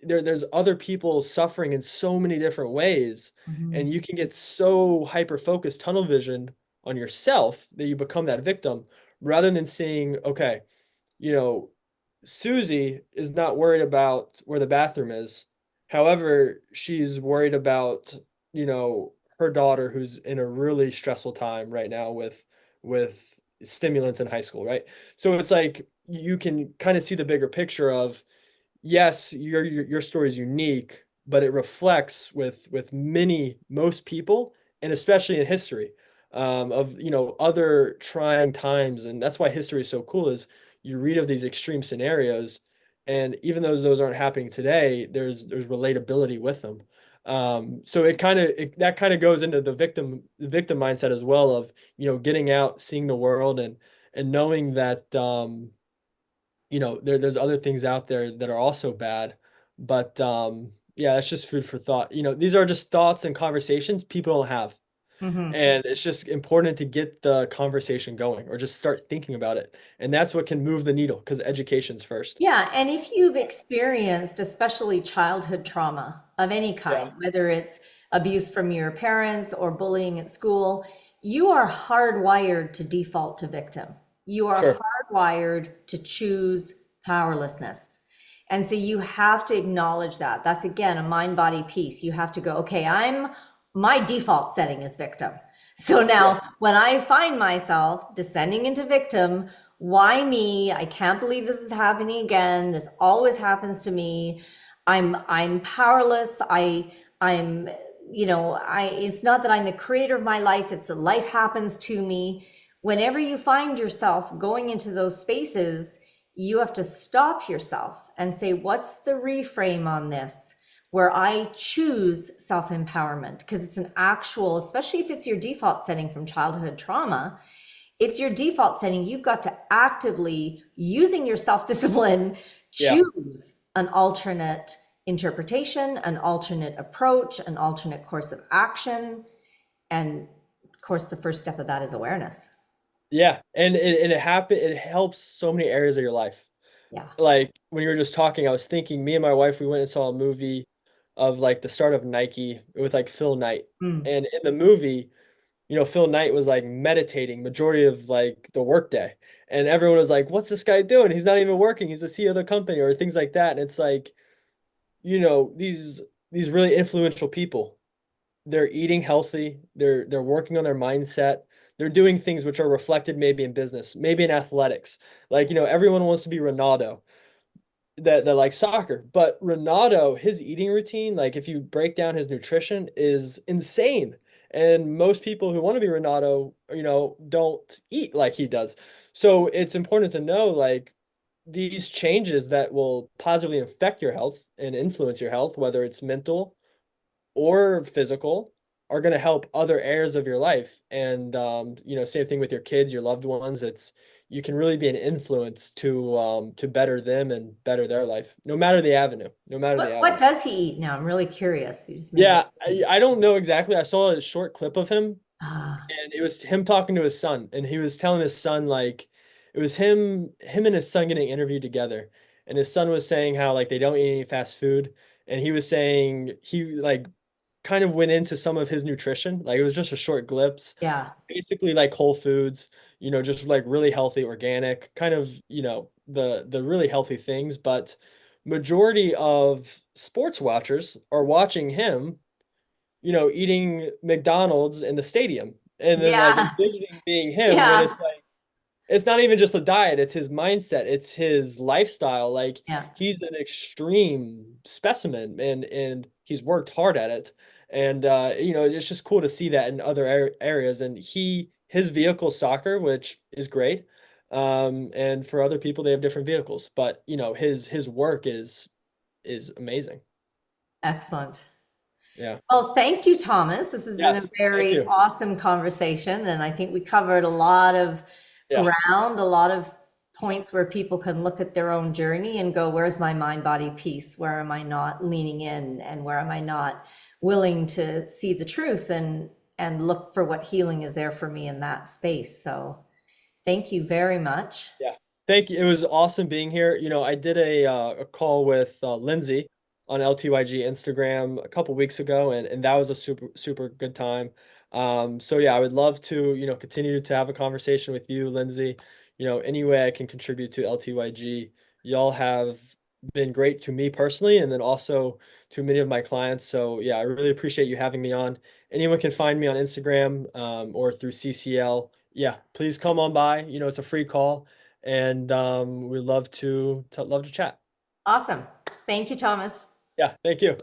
There's other people suffering in so many different ways, and Mhm. you can get so hyper focused, tunnel vision on yourself that you become that victim rather than seeing, okay, you know, Susie is not worried about where the bathroom is. However, she's worried about, her daughter who's in a really stressful time right now with stimulants in high school, right? So it's like you can kind of see the bigger picture of, yes, your story is unique, but it reflects with most people, and especially in history, of other trying times, and that's why history is so cool. Is you read of these extreme scenarios, and even though those aren't happening today, there's relatability with them. So that kind of goes into the victim mindset as well of getting out, seeing the world, and knowing that there's other things out there that are also bad. But yeah, that's just food for thought. These are just thoughts and conversations people don't have. Mhm. And it's just important to get the conversation going or just start thinking about it. And that's what can move the needle because education's first. Yeah, and if you've experienced especially childhood trauma of any Yeah, kind, whether it's abuse from your parents or bullying at school, you are hardwired to default to victim. You are sure. hardwired to choose powerlessness. And so you have to acknowledge that. That's again a mind body piece. You have to go, okay, my default setting is victim. So Yeah. now when I find myself descending into victim, why me? I can't believe this is happening again. This always happens to me. I'm powerless. I'm I it's not that I'm the creator of my life, it's that life happens to me. Whenever you find yourself going into those spaces, you have to stop yourself and say, what's the reframe on this? Where I choose self empowerment, because it's an actual, especially if it's your default setting from childhood trauma, it's your default setting. You've got to actively, using your self discipline, Yeah. choose an alternate interpretation, an alternate approach, an alternate course of action. And of course, the first step of that is awareness. Yeah. And it helps so many areas of your life. Yeah. Like when you were just talking, I was thinking, me and my wife, we went and saw a movie of like the start of Nike with like Phil Knight. Mm. And in the movie, Phil Knight was like meditating majority of like the workday. And everyone was like, what's this guy doing? He's not even working. He's the CEO of the company or things like that. And it's like, these really influential people, they're eating healthy, they're working on their mindset, they're doing things which are reflected maybe in business, maybe in athletics. Like, everyone wants to be Ronaldo that like soccer. But Renato, his eating routine, like if you break down his nutrition, is insane. And most people who want to be Renato, don't eat like he does. So it's important to know like these changes that will positively affect your health and influence your health, whether it's mental or physical, are going to help other areas of your life. And same thing with your kids, your loved ones. It's you can really be an influence to better them and better their life, no matter the avenue, no matter the What avenue. does he eat now? I'm really curious. You just made Yeah, me. I don't know exactly. I saw a short clip of him, Ah, and it was him talking to his son, and he was telling his son like it was him and his son getting interviewed together, and his son was saying how like they don't eat any fast food, and he was saying he like kind of went into some of his nutrition. Like it was just a short glimpse. yeah. Basically like whole foods, just like really healthy, organic, kind of, the really healthy things. But majority of sports watchers are watching him, eating McDonald's in the stadium. And then like Yeah. envisioning being him when Yeah. it's like it's not even just the diet, it's his mindset, it's his lifestyle. Like Yeah. he's an extreme specimen and he's worked hard at it. And you know, it's just cool to see that in other areas. And his vehicle is soccer, which is great. And for other people they have different vehicles, but you know, his work is amazing. Excellent. Yeah. Well, thank you, Thomas. This has been a Yes. Thank very you. awesome conversation, and I think we covered a lot of Yeah. ground, a lot of points where people can look at their own journey and go, where's my mind body peace? Where am I not leaning in, and where am I not willing to see the truth and look for what healing is there for me in that space? So, thank you very much. Yeah. Thank you. It was awesome being here. You know, I did a call with Lindsay on LTYG Instagram a couple weeks ago, and that was a super good time. So yeah, I would love to, you know, continue to have a conversation with you, Lindsay. You know, any way I can contribute to LTYG. Y'all have been great to me personally, and then also to many of my clients. So yeah, I really appreciate you having me on. Anyone can find me on Instagram, or through CCL. Yeah, please come on by. You know, it's a free call, and we'd love to chat. Awesome. Thank you, Thomas. Yeah, thank you.